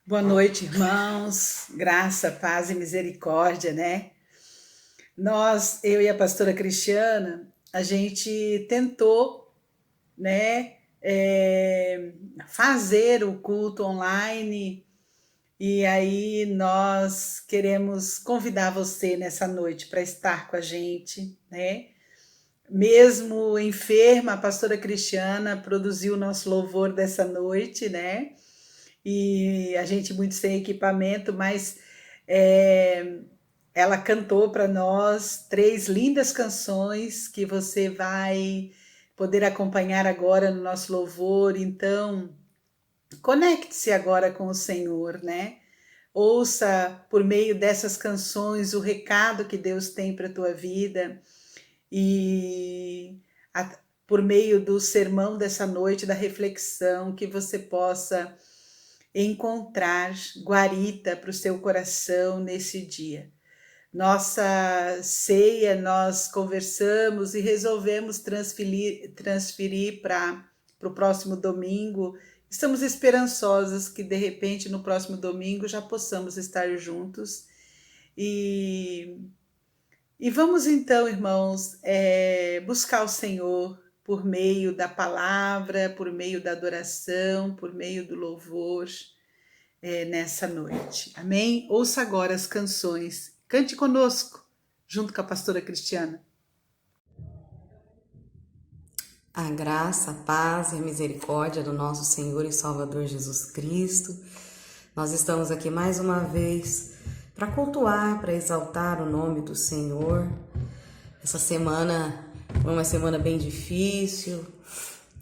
Boa noite, irmãos. Graça, paz e misericórdia, né? Eu e a pastora Cristiana, a gente tentou, né, fazer o culto online e aí nós queremos convidar você nessa noite para estar com a gente, né? Mesmo enferma, a pastora Cristiana produziu o nosso louvor dessa noite, né? E a gente muito sem equipamento, mas é, ela cantou para nós 3 lindas canções que você vai poder acompanhar agora no nosso louvor. Então, conecte-se agora com o Senhor, né? Ouça por meio dessas canções o recado que Deus tem para a tua vida e por meio do sermão dessa noite, da reflexão, que você possa encontrar guarita para o seu coração nesse dia. Nossa ceia, nós conversamos e resolvemos transferir para o próximo domingo. Estamos esperançosos que de repente no próximo domingo já possamos estar juntos. E, e vamos então, irmãos, buscar o Senhor por meio da palavra, por meio da adoração, por meio do louvor nessa noite. Amém? Ouça agora as canções. Cante conosco, junto com a pastora Cristiana. A graça, a paz e a misericórdia do nosso Senhor e Salvador Jesus Cristo. Nós estamos aqui mais uma vez para cultuar, para exaltar o nome do Senhor. Essa semana foi uma semana bem difícil,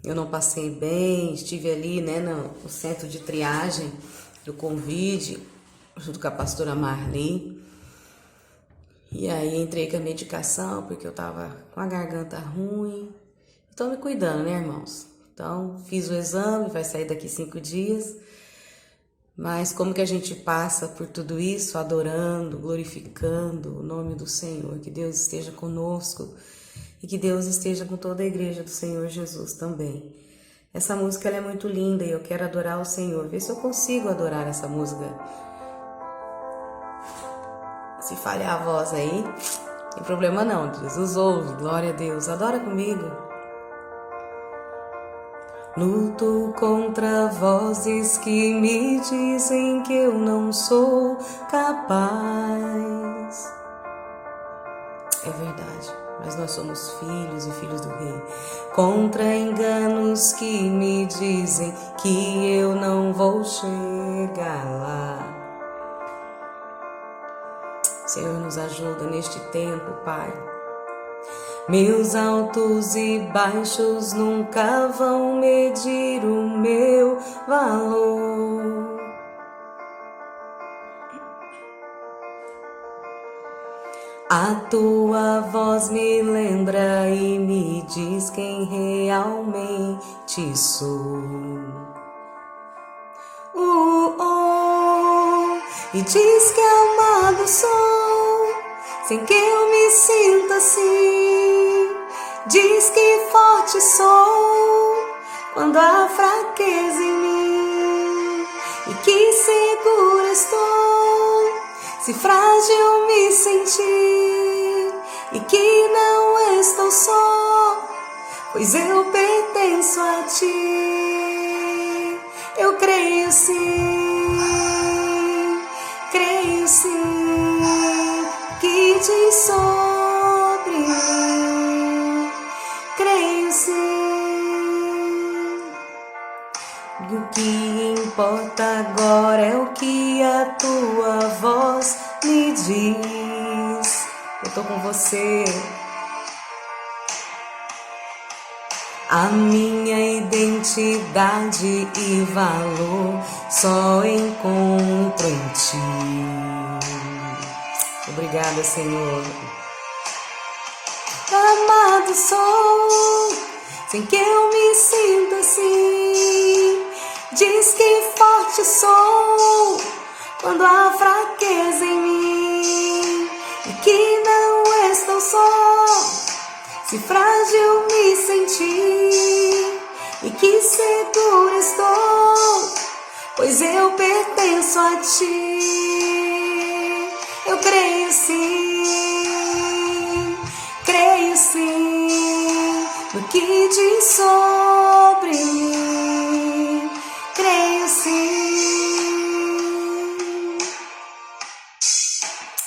eu não passei bem, estive ali no centro de triagem do Convide, junto com a pastora Marli. E aí entrei com a medicação, porque eu tava com a garganta ruim. Estou me cuidando, né, irmãos? Então, fiz o exame, vai sair daqui 5 dias. Mas como que a gente passa por tudo isso, adorando, glorificando o nome do Senhor? Que Deus esteja conosco e que Deus esteja com toda a igreja do Senhor Jesus também. Essa música ela é muito linda e eu quero adorar o Senhor. Vê se eu consigo adorar essa música. Se falhar a voz aí, não tem problema não, Jesus ouve, glória a Deus. Adora comigo. Luto contra vozes que me dizem que eu não sou capaz. É verdade, mas nós somos filhos e filhos do Rei. Contra enganos que me dizem que eu não vou chegar lá. Senhor, nos ajuda neste tempo, Pai. Meus altos e baixos nunca vão medir o meu valor. A tua voz me lembra e me diz quem realmente sou. E diz que amado sou, sem que eu me sinta assim. Diz que forte sou, quando há fraqueza em mim. E que segura estou, se frágil me sentir. E que não estou só, pois eu pertenço a ti. Eu creio sim, que diz sobre mim. Creio sim. E o que importa agora é o que a tua voz me diz. Eu tô com você. A minha identidade e valor só encontro em ti. Obrigada, Senhor. Amado sou, sem que eu me sinta assim. Diz que forte sou, quando há fraqueza em mim. E que não estou só, se frágil me sentir. E que seguro estou, pois eu pertenço a ti. Eu creio sim, no que diz sobre mim. Creio sim.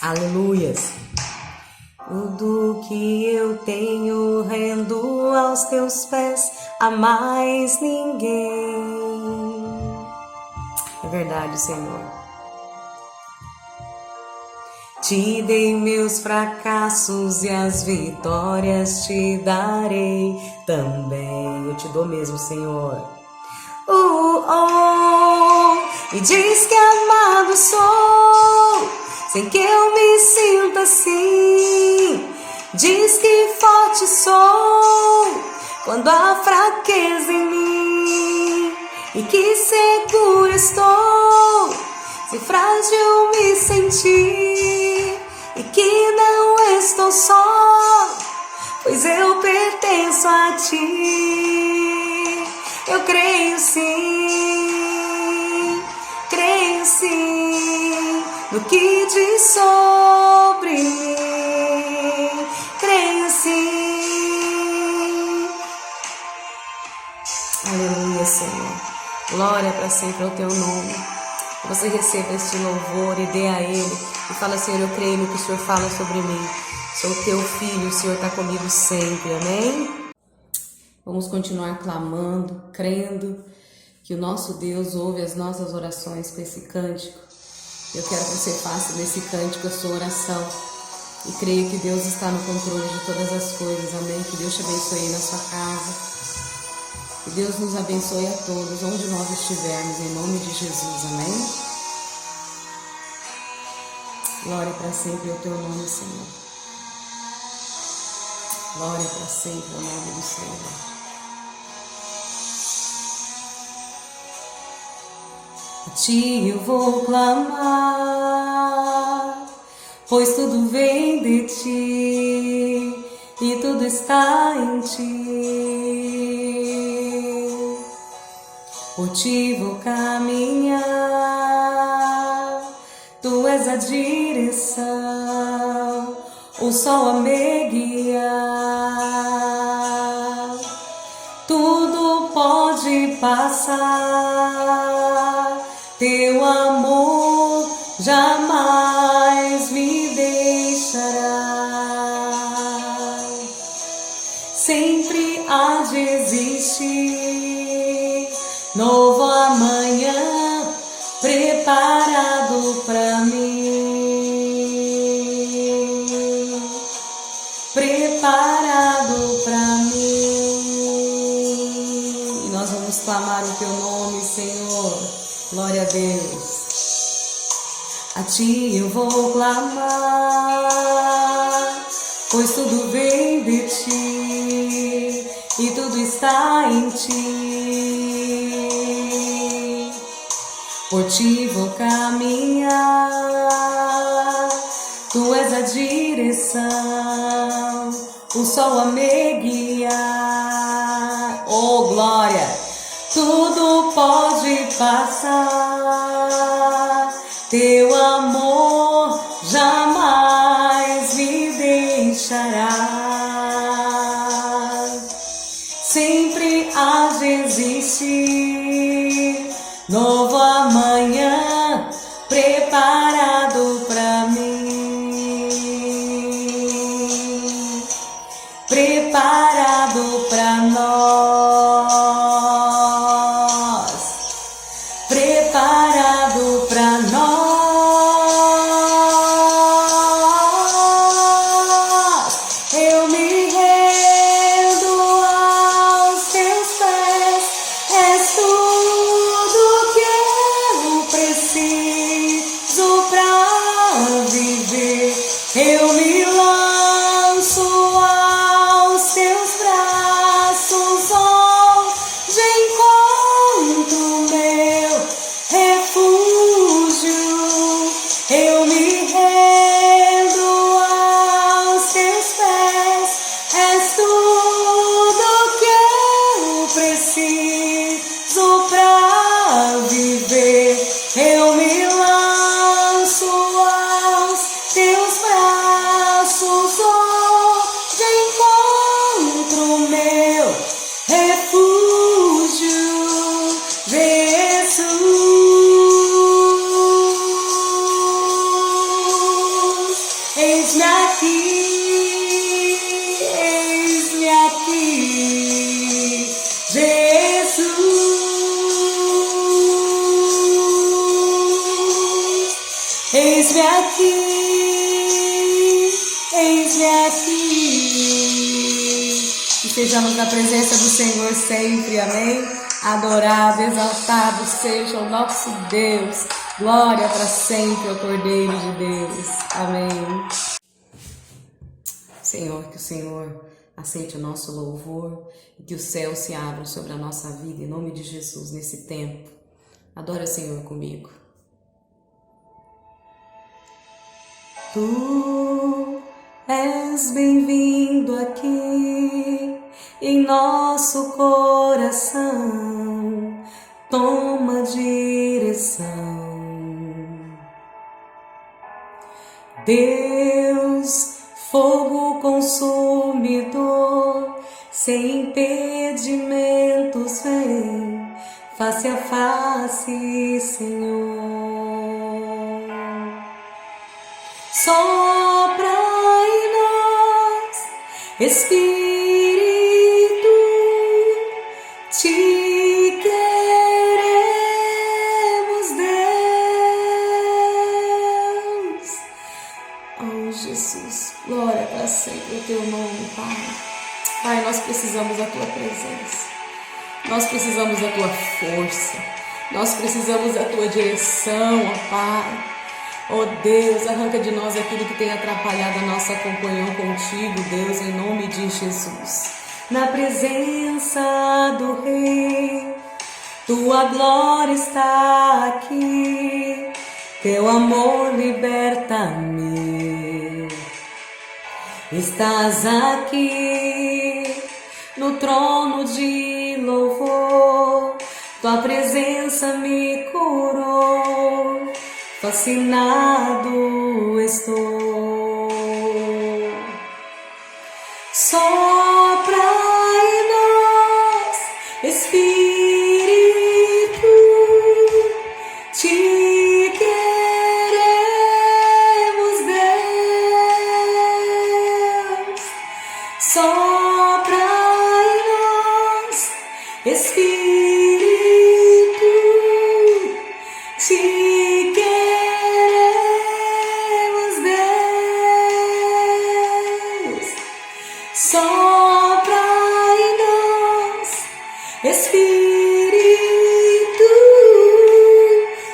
Aleluias. Tudo que eu tenho rendo aos teus pés, a mais ninguém. É verdade, Senhor. Te dei meus fracassos e as vitórias te darei também. Eu te dou mesmo, Senhor. E diz que amado sou, sem que eu me sinta assim. Diz que forte sou quando há fraqueza em mim, e que seguro estou se frágil me sentir, e que não estou só, pois eu pertenço a ti. Eu creio sim, no que diz sobre mim. Creio sim. Aleluia, Senhor. Glória para sempre ao teu nome. Que você receba este louvor e dê a Ele. E fala, Senhor, eu creio no que o Senhor fala sobre mim. Sou teu filho, o Senhor está comigo sempre. Amém? Vamos continuar clamando, crendo que o nosso Deus ouve as nossas orações com esse cântico. Eu quero que você faça desse cântico a sua oração. E creio que Deus está no controle de todas as coisas. Amém? Que Deus te abençoe aí na sua casa. Que Deus nos abençoe a todos, onde nós estivermos, em nome de Jesus. Amém? Glória para sempre ao teu nome, Senhor. Glória para sempre ao nome do Senhor. A ti eu vou clamar, pois tudo vem de ti e tudo está em ti. Por ti vou caminhar, tu és a direção, o sol a me guiar. Tudo pode passar, teu amor jamais me deixará. Sempre há de existir novo amanhã preparado para mim. Preparado para mim. E nós vamos clamar o teu nome, Senhor. Glória a Deus. A ti eu vou clamar, pois tudo vem de ti e tudo está em ti. Por ti vou caminhar, tu és a direção, o sol a me guiar. Oh, glória! Tudo pode passar, teu amor jamais me deixará. Sempre há de existir novo amanhã preparado para mim. Preparado para nós. Preparado para nós. Eu me rendo aos teus pés, és tudo que eu Eis-me aqui, eis-me aqui. Que sejamos na presença do Senhor sempre, amém? Adorado, exaltado seja o nosso Deus. Glória para sempre ao Cordeiro de Deus. Amém. Senhor, que o Senhor aceite o nosso louvor e que os céus se abram sobre a nossa vida, em nome de Jesus, nesse tempo. Adora o Senhor comigo. Tu és bem-vindo aqui em nosso coração, toma direção. Deus, fogo consumidor, sem impedimentos vem, face a face, Senhor. Sopra em nós, Espírito, te queremos, Deus. Oh, Jesus, glória para sempre o teu nome, Pai. Pai, nós precisamos da tua presença, nós precisamos da tua força, nós precisamos da tua direção, ó Pai. Oh Deus, arranca de nós aquilo que tem atrapalhado a nossa comunhão contigo, Deus, em nome de Jesus. Na presença do Rei, tua glória está aqui, teu amor liberta-me. Estás aqui no trono de louvor, tua presença me curou. Fascinado estou. Sopra em nós, Espírito, te queremos, Deus. Sopra em nós, Espírito, te sopra em nós, Espírito,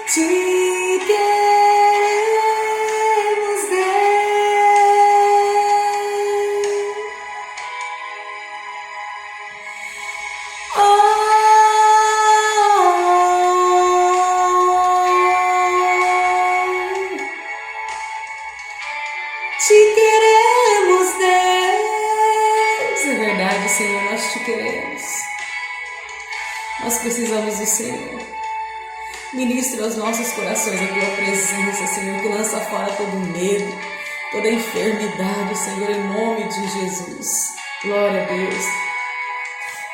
te queremos, Deus. Oh, te queremos, Deus. É verdade, Senhor, nós te queremos. Nós precisamos do Senhor. Ministre aos nossos corações a tua presença, Senhor, que lança fora todo medo, toda enfermidade, Senhor, em nome de Jesus. Glória a Deus.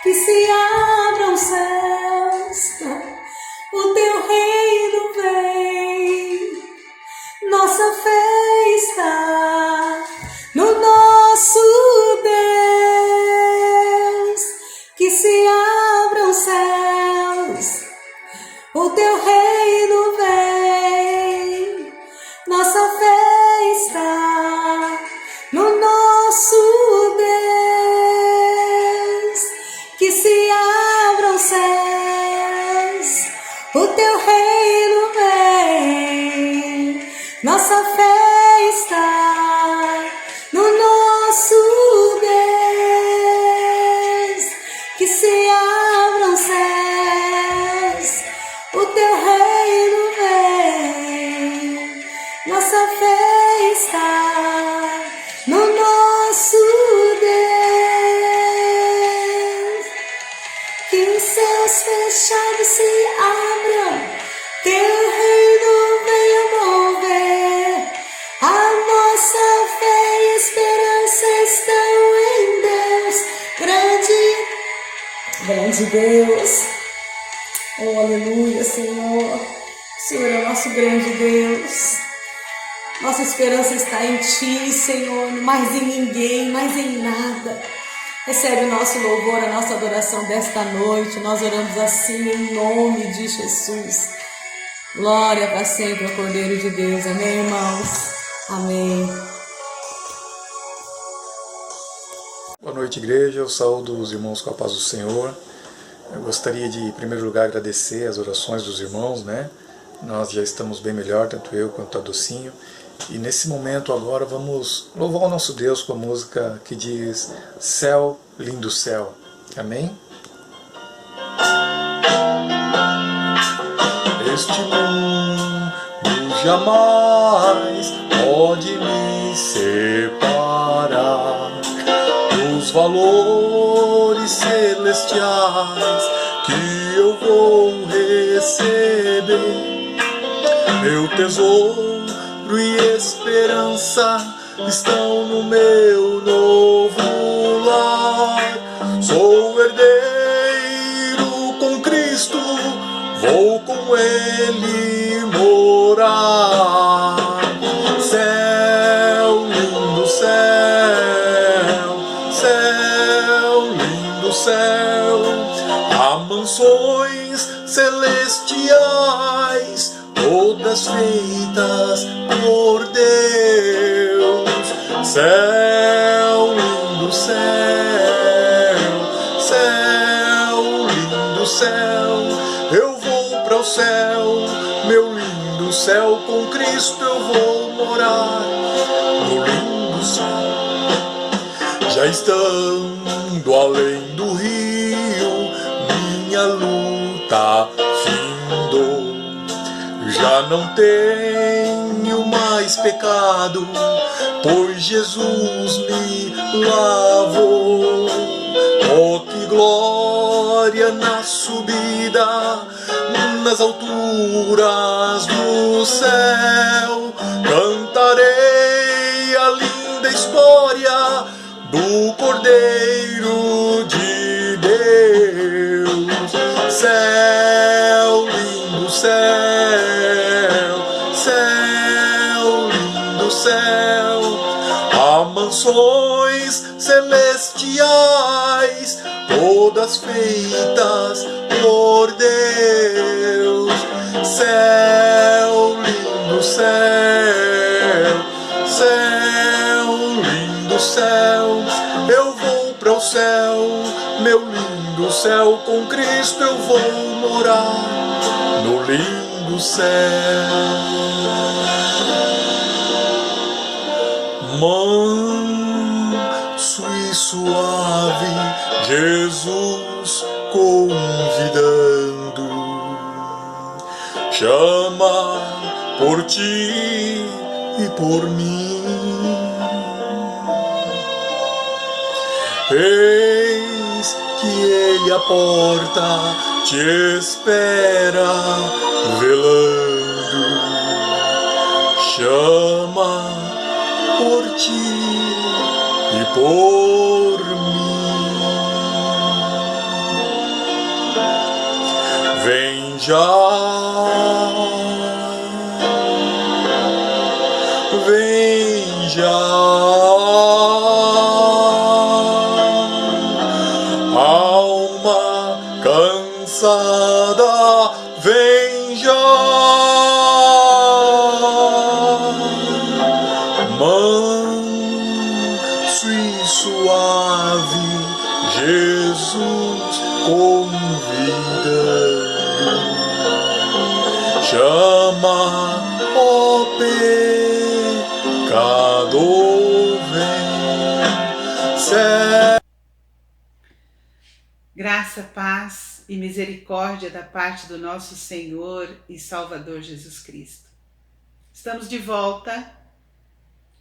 Que se abram os céus, o teu reino vem, nossa fé está no nosso Deus. Que se abram os céus, o teu reino vem, nossa fé está no nosso Deus. Que se abram os céus, o teu reino vem, nossa fé está no nosso Deus. Que se abram os céus, o teu reino vem, nossa fé está no nosso Deus. Que os céus fechados se abram, teu reino venha mover. A nossa fé e esperança estão em Deus, grande Deus. Oh, aleluia, Senhor. O Senhor é o nosso grande Deus. Nossa esperança está em Ti, Senhor, mais em ninguém, mais em nada. Recebe o nosso louvor, a nossa adoração desta noite. Nós oramos assim em nome de Jesus. Glória para sempre ao Cordeiro de Deus. Amém, irmãos? Amém. Boa noite, igreja. Eu saúdo os irmãos com a paz do Senhor. Eu gostaria de, em primeiro lugar, agradecer as orações dos irmãos, né? Nós já estamos bem melhor, tanto eu quanto a Docinho. E nesse momento agora vamos louvar o nosso Deus com a música que diz Céu, lindo céu. Amém? Este mundo jamais pode me separar dos valores celestiais que eu vou receber. Meu tesouro e esperança estão no meu novo lar. Sou herdeiro com Cristo, vou com Ele morar. Céu, lindo céu, céu, lindo céu, há mansões celestiais, todas feitas por Deus. Céu, lindo céu, céu, lindo céu, eu vou para o céu, meu lindo céu, com Cristo eu vou morar no lindo céu. Já estando além do rio, minha luta findou. Já não tenho mais pecado, pois Jesus me lavou. Oh, que glória na subida, nas alturas do céu. Cantarei a linda história do Cordeiro de Deus. Céu, lindo céu, céu, lindo céu, há mansões celestiais, todas feitas por Deus. Céu, lindo céu, céu, lindo céu, eu vou para o céu, meu lindo céu, com Cristo eu vou morar no lindo céu. Manso e suave, Jesus convidando, chama por ti e por mim. Eis que Ele à porta te espera, velando, chama por ti e por mim. Vem já, vem já, alma cansada, vem já. Manso e suave, Jesus convidando, chama, ó pecador, vem. Graça, paz e misericórdia da parte do nosso Senhor e Salvador Jesus Cristo. Estamos de volta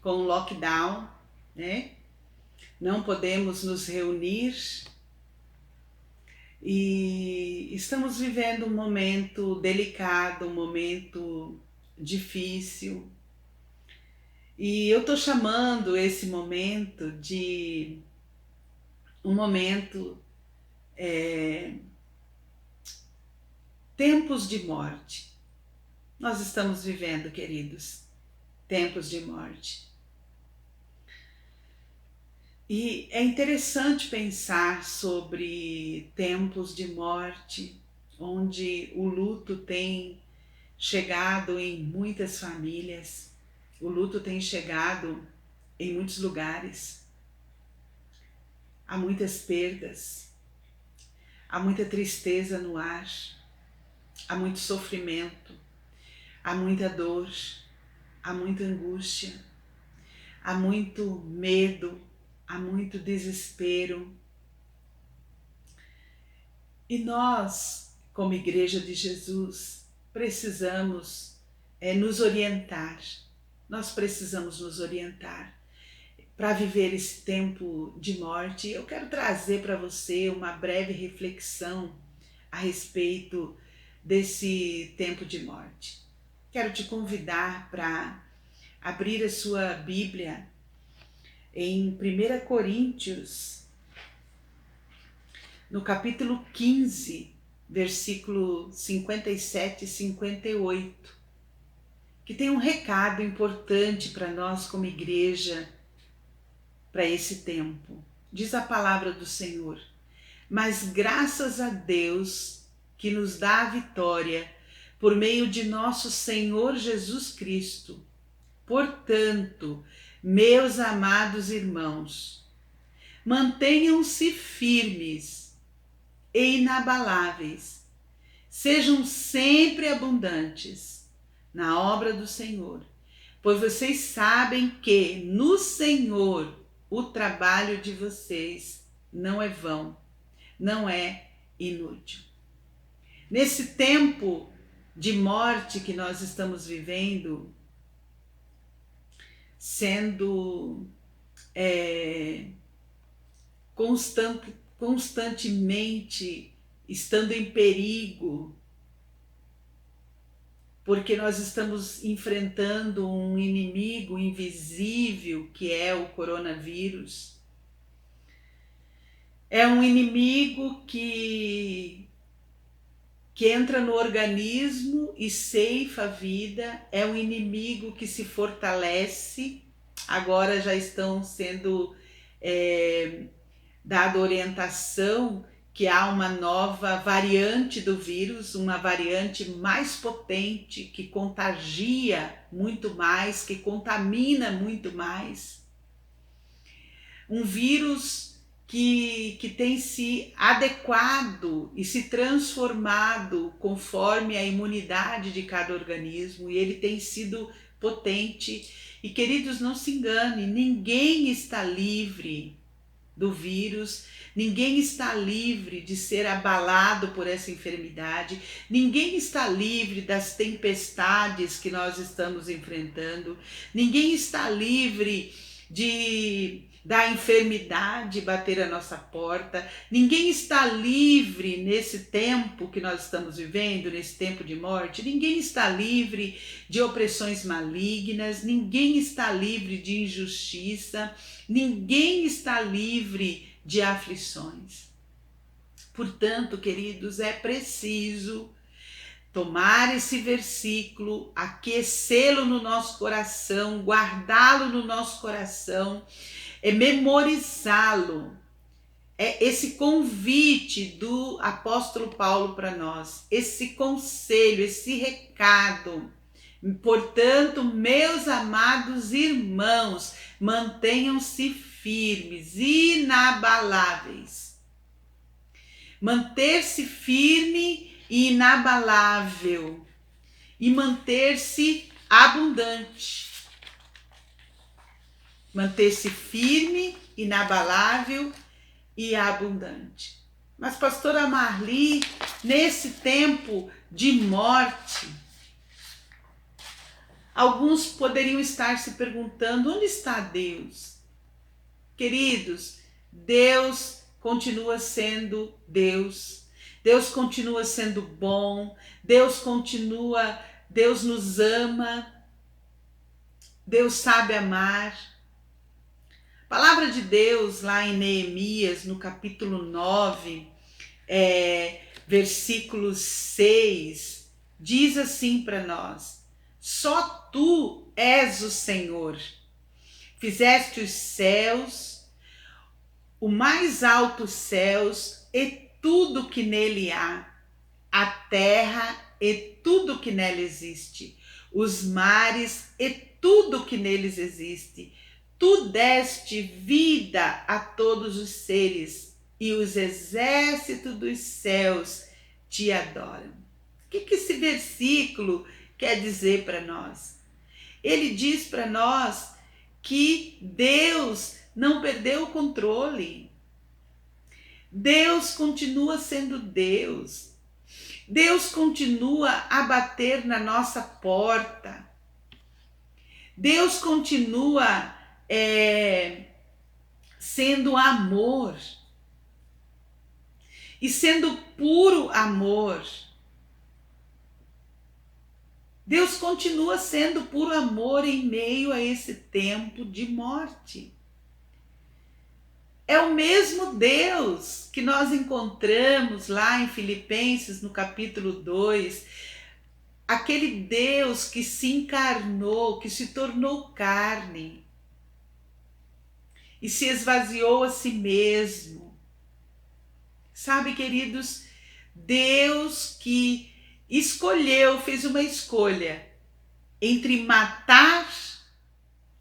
com o lockdown, né? Não podemos nos reunir e estamos vivendo um momento delicado, um momento difícil. E eu estou chamando esse momento de um momento tempos de morte. Nós estamos vivendo, queridos, tempos de morte. E é interessante pensar sobre tempos de morte, onde o luto tem chegado em muitas famílias, o luto tem chegado em muitos lugares. Há muitas perdas, há muita tristeza no ar, há muito sofrimento, há muita dor, há muita angústia, há muito medo, há muito desespero. E nós, como Igreja de Jesus, precisamos nos orientar. Nós precisamos nos orientar para viver esse tempo de morte. Eu quero trazer para você uma breve reflexão a respeito desse tempo de morte. Quero te convidar para abrir a sua Bíblia em 1 Coríntios, no capítulo 15, versículo 57 e 58, que tem um recado importante para nós como igreja, para esse tempo. Diz a palavra do Senhor: mas graças a Deus que nos dá a vitória por meio de nosso Senhor Jesus Cristo. Portanto, meus amados irmãos, mantenham-se firmes e inabaláveis, sejam sempre abundantes na obra do Senhor, pois vocês sabem que no Senhor o trabalho de vocês não é vão, não é inútil. Nesse tempo de morte que nós estamos vivendo, sendo constantemente estando em perigo, porque nós estamos enfrentando um inimigo invisível que é o coronavírus. É um inimigo que entra no organismo e ceifa a vida, é um inimigo que se fortalece. Agora já estão sendo dada orientação que há uma nova variante do vírus, uma variante mais potente, que contagia muito mais, que contamina muito mais. Um vírus que tem se adequado e se transformado conforme a imunidade de cada organismo, e ele tem sido potente. E queridos, não se engane, ninguém está livre do vírus, ninguém está livre de ser abalado por essa enfermidade, ninguém está livre das tempestades que nós estamos enfrentando, ninguém está livre da enfermidade bater a nossa porta, ninguém está livre nesse tempo que nós estamos vivendo, nesse tempo de morte, ninguém está livre de opressões malignas, ninguém está livre de injustiça, ninguém está livre de aflições. Portanto, queridos, é preciso tomar esse versículo, aquecê-lo no nosso coração, guardá-lo no nosso coração, memorizá-lo. É esse convite do apóstolo Paulo para nós, esse conselho, esse recado. Portanto, meus amados irmãos, mantenham-se firmes, inabaláveis. Manter-se firme e inabalável, e manter-se abundante. Manter-se firme, inabalável e abundante. Mas, pastora Marli, nesse tempo de morte, alguns poderiam estar se perguntando: onde está Deus? Queridos, Deus continua sendo Deus. Deus continua sendo bom. Deus nos ama. Deus sabe amar. A palavra de Deus lá em Neemias, no capítulo 9, versículo 6, diz assim para nós: só tu és o Senhor, fizeste os céus, o mais alto céus e tudo que nele há, a terra e tudo que nela existe, os mares e tudo que neles existe. Tu deste vida a todos os seres, e os exércitos dos céus te adoram. O que esse versículo quer dizer para nós? Ele diz para nós que Deus não perdeu o controle. Deus continua sendo Deus. Deus continua a bater na nossa porta. Deus continua sendo amor. E sendo puro amor. Deus continua sendo puro amor em meio a esse tempo de morte. É o mesmo Deus que nós encontramos lá em Filipenses, no capítulo 2, aquele Deus que se encarnou, que se tornou carne e se esvaziou a si mesmo. Sabe, queridos, Deus que escolheu, fez uma escolha entre matar,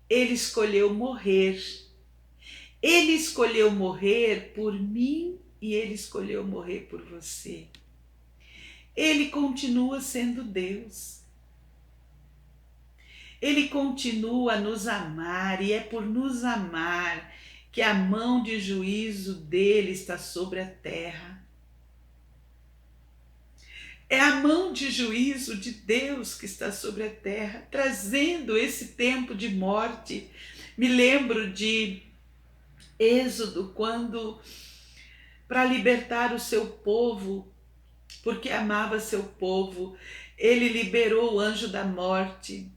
ele escolheu morrer. Ele escolheu morrer por mim e ele escolheu morrer por você. Ele continua sendo Deus. Ele continua a nos amar e é por nos amar que a mão de juízo dele está sobre a terra. É a mão de juízo de Deus que está sobre a terra, trazendo esse tempo de morte. Me lembro de Êxodo, quando, para libertar o seu povo, porque amava seu povo, ele liberou o anjo da morte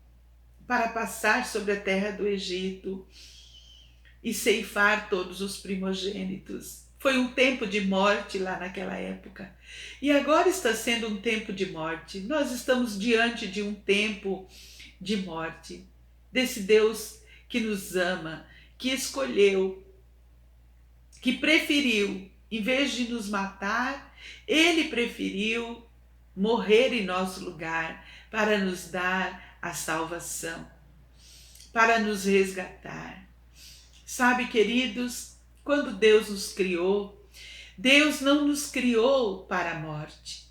para passar sobre a terra do Egito e ceifar todos os primogênitos. Foi um tempo de morte lá naquela época. E agora está sendo um tempo de morte. Nós estamos diante de um tempo de morte. Desse Deus que nos ama, que escolheu, que preferiu, em vez de nos matar, ele preferiu morrer em nosso lugar para nos dar a salvação, para nos resgatar. Sabe, queridos, quando Deus nos criou, Deus não nos criou para a morte.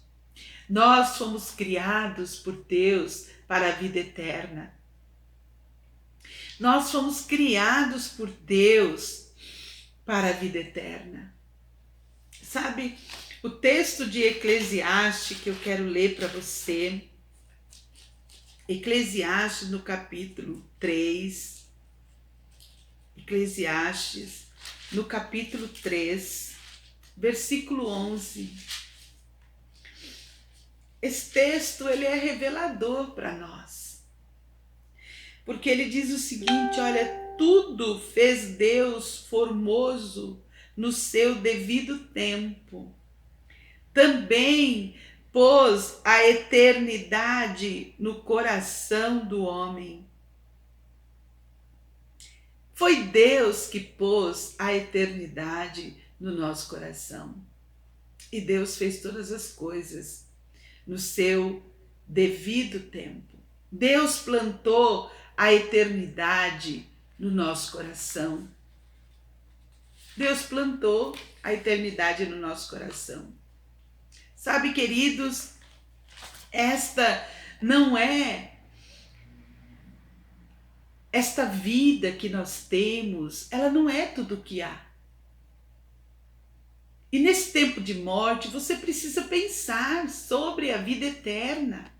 Nós fomos criados por Deus para a vida eterna. Nós fomos criados por Deus para a vida eterna. Sabe, o texto de Eclesiastes que eu quero ler para você, Eclesiastes no capítulo 3, Eclesiastes no capítulo 3, versículo 11. Esse texto ele é revelador para nós, porque ele diz o seguinte: olha, tudo fez Deus formoso no seu devido tempo. Também pôs a eternidade no coração do homem. Foi Deus que pôs a eternidade no nosso coração. E Deus fez todas as coisas no seu devido tempo. Deus plantou a eternidade no nosso coração. Deus plantou a eternidade no nosso coração. Sabe, queridos, esta vida que nós temos, ela não é tudo o que há. E nesse tempo de morte, você precisa pensar sobre a vida eterna.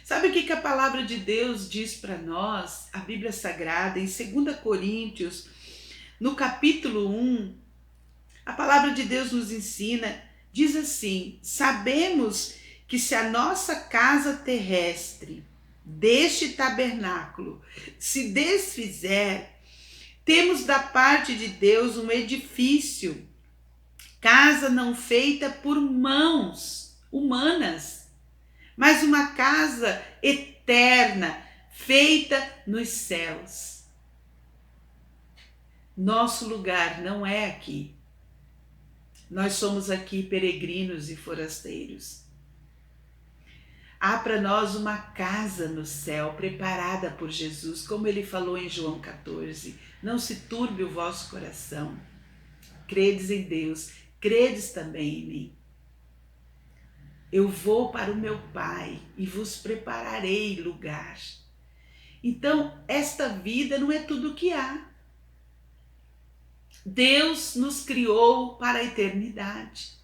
Sabe o que a palavra de Deus diz para nós? A Bíblia Sagrada, em 2 Coríntios, no capítulo 1, a palavra de Deus nos ensina, diz assim: sabemos que se a nossa casa terrestre deste tabernáculo se desfizer, temos da parte de Deus um edifício, casa não feita por mãos humanas, mas uma casa eterna, feita nos céus. Nosso lugar não é aqui. Nós somos aqui peregrinos e forasteiros. Há para nós uma casa no céu preparada por Jesus, como ele falou em João 14. Não se turbe o vosso coração. Credes em Deus, credes também em mim. Eu vou para o meu Pai e vos prepararei lugar. Então, esta vida não é tudo o que há. Deus nos criou para a eternidade.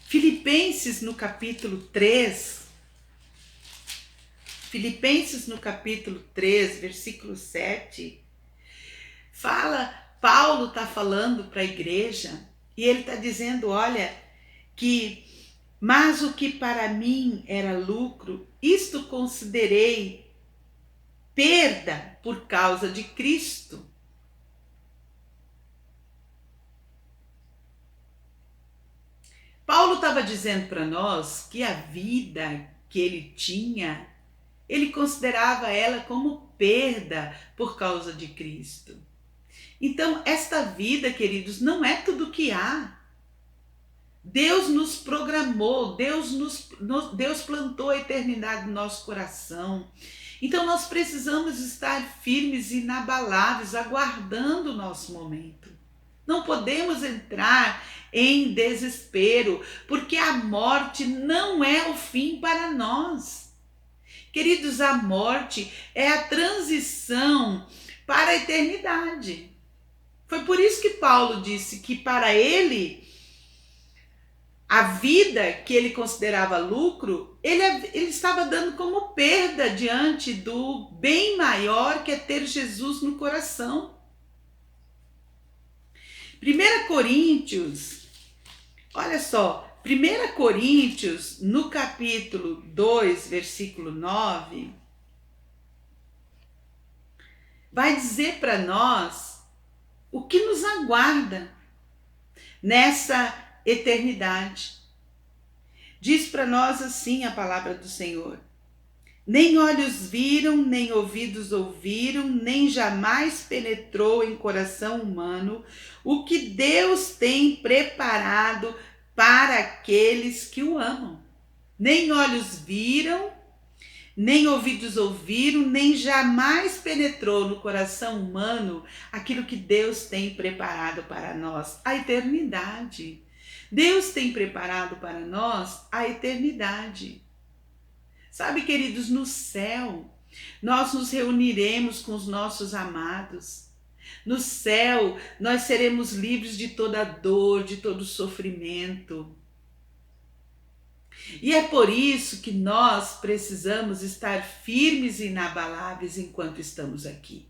Filipenses no capítulo 3, versículo 7, Paulo está falando para a igreja e ele está dizendo, olha, mas o que para mim era lucro, isto considerei perda por causa de Cristo. Paulo estava dizendo para nós que a vida que ele tinha, ele considerava ela como perda por causa de Cristo. Então, esta vida, queridos, não é tudo que há. Deus nos programou, Deus plantou a eternidade no nosso coração. Então, nós precisamos estar firmes e inabaláveis, aguardando o nosso momento. Não podemos entrar em desespero, porque a morte não é o fim para nós. Queridos, a morte é a transição para a eternidade. Foi por isso que Paulo disse que para ele, a vida que ele considerava lucro, ele estava dando como perda diante do bem maior que é ter Jesus no coração. 1 Coríntios, olha só, 1 Coríntios, no capítulo 2, versículo 9, vai dizer para nós o que nos aguarda nessa eternidade. Diz para nós assim a palavra do Senhor: nem olhos viram, nem ouvidos ouviram, nem jamais penetrou em coração humano o que Deus tem preparado para aqueles que o amam. Nem olhos viram, nem ouvidos ouviram, nem jamais penetrou no coração humano aquilo que Deus tem preparado para nós, a eternidade. Deus tem preparado para nós a eternidade. Sabe, queridos, no céu, nós nos reuniremos com os nossos amados. No céu, nós seremos livres de toda dor, de todo sofrimento. E é por isso que nós precisamos estar firmes e inabaláveis enquanto estamos aqui.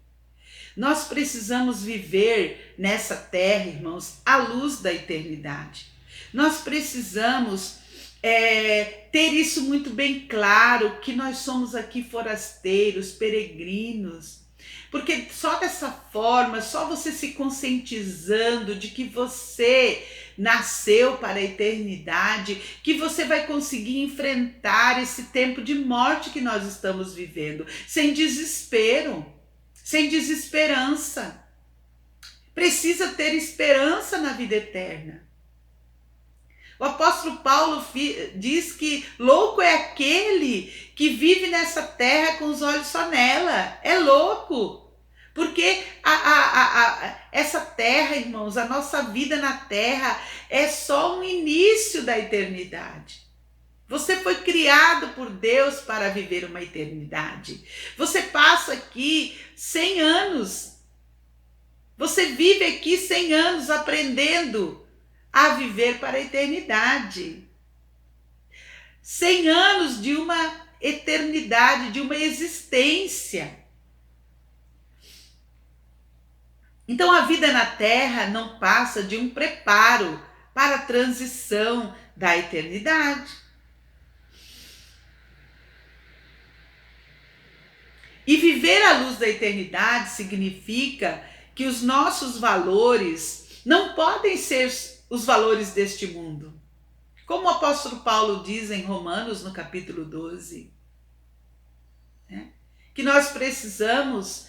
Nós precisamos viver nessa terra, irmãos, à luz da eternidade. Nós precisamos ter isso muito bem claro, que nós somos aqui forasteiros, peregrinos, porque só dessa forma, só você se conscientizando de que você nasceu para a eternidade, que você vai conseguir enfrentar esse tempo de morte que nós estamos vivendo, sem desespero, sem desesperança. Precisa ter esperança na vida eterna. O apóstolo Paulo diz que louco é aquele que vive nessa terra com os olhos só nela. É louco. Porque essa terra, irmãos, a nossa vida na terra é só um início da eternidade. Você foi criado por Deus para viver uma eternidade. Você passa aqui 100 anos. Você vive aqui 100 anos aprendendo a viver para a eternidade. 100 anos de uma eternidade, de uma existência. Então a vida na terra não passa de um preparo para a transição da eternidade. E viver à luz da eternidade significa que os nossos valores não podem ser os valores deste mundo. Como o apóstolo Paulo diz em Romanos, no capítulo 12, que nós precisamos,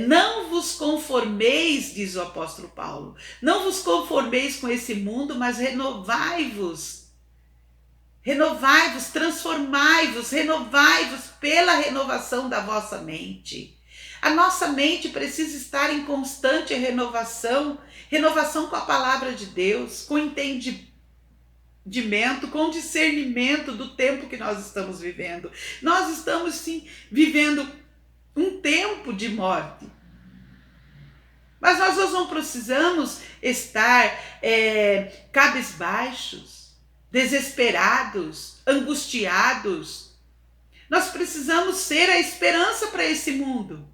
não vos conformeis, diz o apóstolo Paulo, não vos conformeis com esse mundo, mas renovai-vos. Renovai-vos, transformai-vos, renovai-vos pela renovação da vossa mente. A nossa mente precisa estar em constante renovação, renovação com a palavra de Deus, com entendimento, com discernimento do tempo que nós estamos vivendo. Nós estamos, sim, vivendo um tempo de morte. Mas nós não precisamos estar cabisbaixos, desesperados, angustiados. Nós precisamos ser a esperança para esse mundo.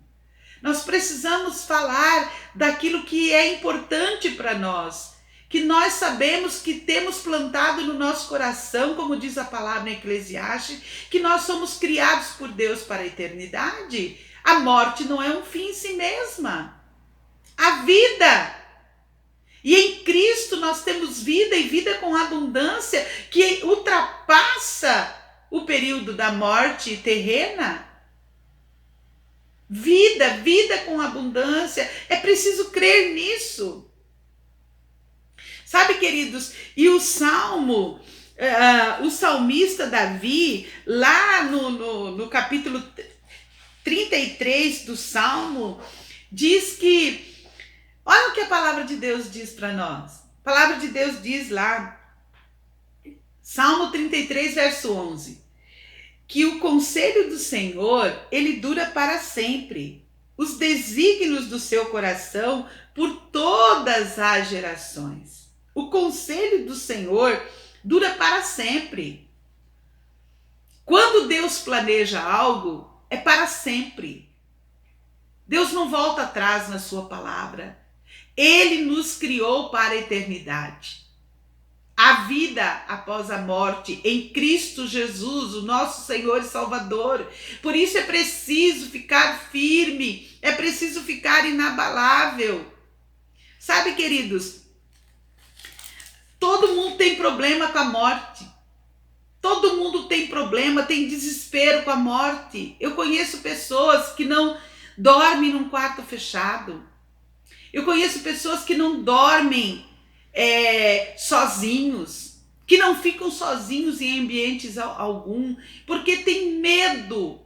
Nós precisamos falar daquilo que é importante para nós, que nós sabemos que temos plantado no nosso coração, como diz a palavra em Eclesiastes, que nós somos criados por Deus para a eternidade. A morte não é um fim em si mesma. A vida. E em Cristo nós temos vida e vida com abundância que ultrapassa o período da morte terrena. Vida com abundância. É preciso crer nisso. Sabe, queridos, e o Salmo, o salmista Davi, lá no capítulo 33 do Salmo, diz que, olha o que a palavra de Deus diz para nós. A palavra de Deus diz lá, Salmo 33, verso 11, que o conselho do Senhor, ele dura para sempre, os desígnios do seu coração por todas as gerações. O conselho do Senhor dura para sempre. Quando Deus planeja algo, é para sempre. Deus não volta atrás na sua palavra. Ele nos criou para a eternidade. A vida após a morte em Cristo Jesus, o nosso Senhor e Salvador. Por isso é preciso ficar firme, é preciso ficar inabalável. Sabe, queridos, todo mundo tem problema com a morte. Todo mundo tem problema, tem desespero com a morte. Eu conheço pessoas que não dormem num quarto fechado. Eu conheço pessoas que não dormem sozinhos, que não ficam sozinhos em ambientes algum, porque tem medo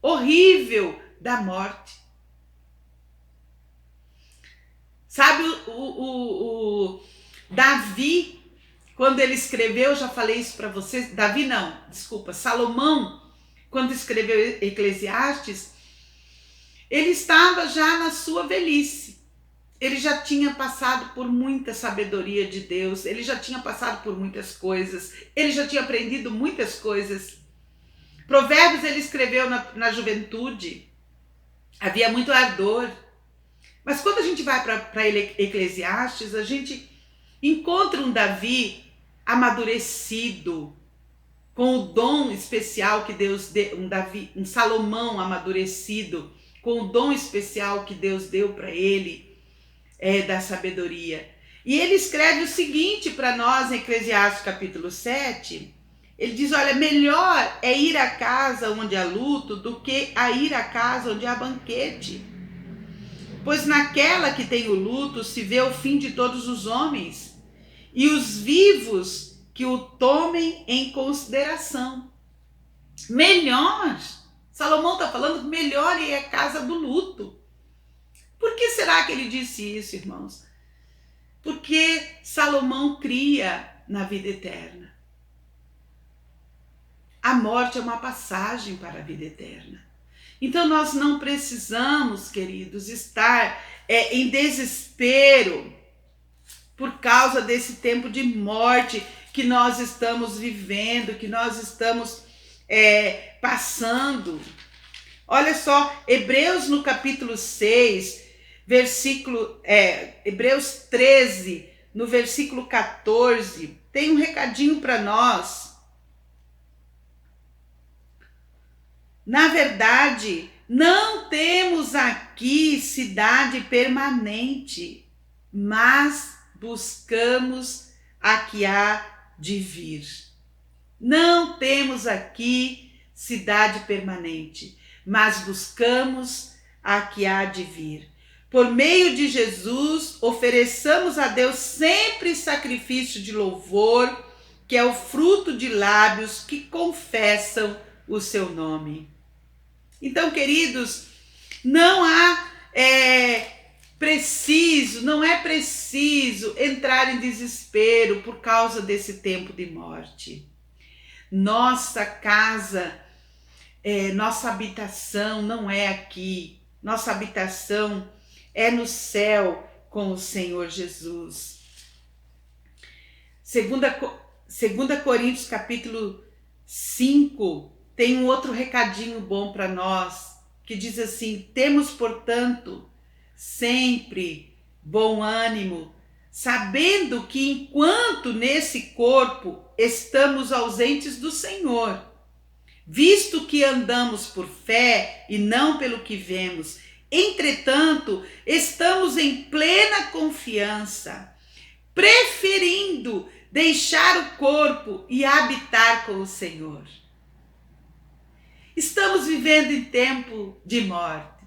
horrível da morte. Sabe, o Davi, quando ele escreveu, já falei isso para vocês, Salomão, quando escreveu Eclesiastes, ele estava já na sua velhice. Ele já tinha passado por muita sabedoria de Deus, ele já tinha passado por muitas coisas, ele já tinha aprendido muitas coisas. Provérbios ele escreveu na juventude, havia muito ardor. Mas quando a gente vai para Eclesiastes, a gente encontra um Davi amadurecido, com o dom especial que Deus deu, um Salomão amadurecido, com o dom especial que Deus deu para ele, da sabedoria. E ele escreve o seguinte para nós em Eclesiastes capítulo 7, ele diz, olha, melhor é ir à casa onde há luto do que a ir à casa onde há banquete. Pois naquela que tem o luto se vê o fim de todos os homens, e os vivos que o tomem em consideração. Melhor, Salomão está falando, melhor é a casa do luto. Por que será que ele disse isso, irmãos? Porque Salomão cria na vida eterna. A morte é uma passagem para a vida eterna. Então nós não precisamos, queridos, estar em desespero por causa desse tempo de morte que nós estamos vivendo, que nós estamos passando. Olha só, Hebreus no capítulo 6, Hebreus 13, no versículo 14, tem um recadinho para nós. Na verdade, não temos aqui cidade permanente, mas buscamos a que há de vir. Não temos aqui cidade permanente, mas buscamos a que há de vir. Por meio de Jesus, ofereçamos a Deus sempre sacrifício de louvor, que é o fruto de lábios que confessam o seu nome. Então, queridos, não é preciso entrar em desespero por causa desse tempo de morte. Nossa casa, nossa habitação não é aqui. Nossa habitação é no céu com o Senhor Jesus. 2 Coríntios capítulo 5 tem um outro recadinho bom para nós, que diz assim: temos, portanto, sempre bom ânimo, sabendo que enquanto nesse corpo estamos ausentes do Senhor, visto que andamos por fé e não pelo que vemos, entretanto, estamos em plena confiança, preferindo deixar o corpo e habitar com o Senhor. Estamos vivendo em tempo de morte.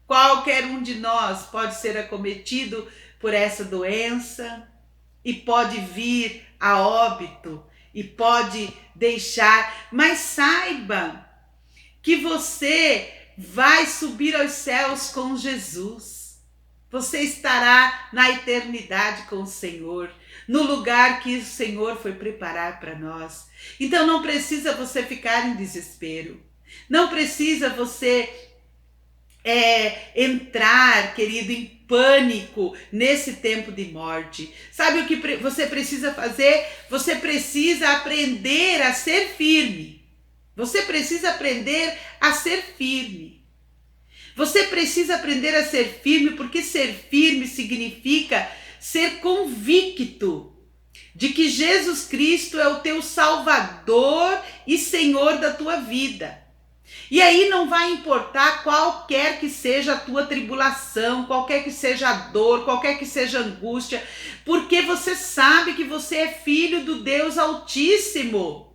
Qualquer um de nós pode ser acometido por essa doença e pode vir a óbito e pode deixar, mas saiba que você vai subir aos céus com Jesus. Você estará na eternidade com o Senhor, no lugar que o Senhor foi preparar para nós. Então não precisa você ficar em desespero. Não precisa você entrar, querido, em pânico nesse tempo de morte. Sabe o que você precisa fazer? Você precisa aprender a ser firme. Você precisa aprender a ser firme. Você precisa aprender a ser firme, porque ser firme significa ser convicto de que Jesus Cristo é o teu Salvador e Senhor da tua vida. E aí não vai importar qualquer que seja a tua tribulação, qualquer que seja a dor, qualquer que seja a angústia, porque você sabe que você é filho do Deus Altíssimo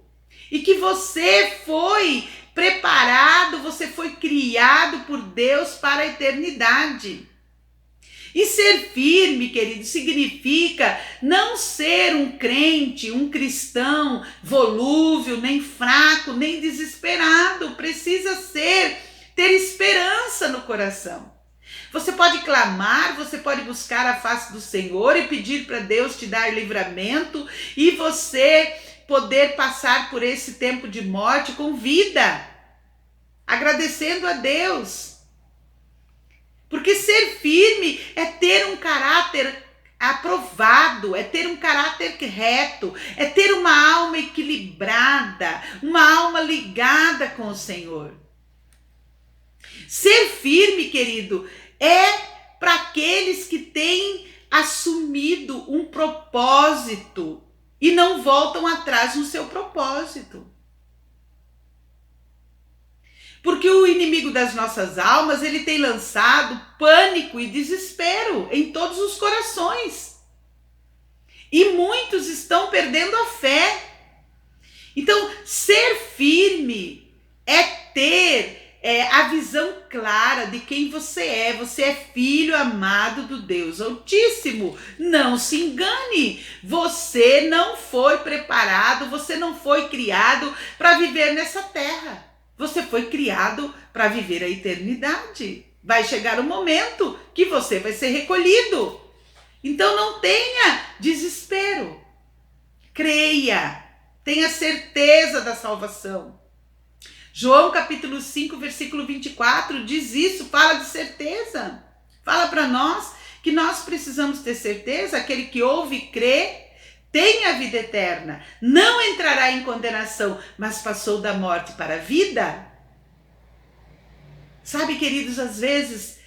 e que você foi preparado, você foi criado por Deus para a eternidade. E ser firme, querido, significa não ser um crente, um cristão volúvel, nem fraco, nem desesperado. Precisa ter esperança no coração. Você pode clamar, você pode buscar a face do Senhor e pedir para Deus te dar livramento e você poder passar por esse tempo de morte com vida, agradecendo a Deus. Porque ser firme é ter um caráter aprovado, é ter um caráter reto, é ter uma alma equilibrada, uma alma ligada com o Senhor. Ser firme, querido, é para aqueles que têm assumido um propósito e não voltam atrás no seu propósito. Porque o inimigo das nossas almas, ele tem lançado pânico e desespero em todos os corações. E muitos estão perdendo a fé. Então, ser firme é ter a visão clara de quem você é. Você é filho amado do Deus Altíssimo. Não se engane. Você não foi preparado, você não foi criado para viver nessa terra. Você foi criado para viver a eternidade. Vai chegar um momento que você vai ser recolhido. Então não tenha desespero. Creia. Tenha certeza da salvação. João capítulo 5, versículo 24 diz isso, fala de certeza. Fala para nós que nós precisamos ter certeza. Aquele que ouve e crê tem a vida eterna, não entrará em condenação, mas passou da morte para a vida. Sabe, queridos, às vezes,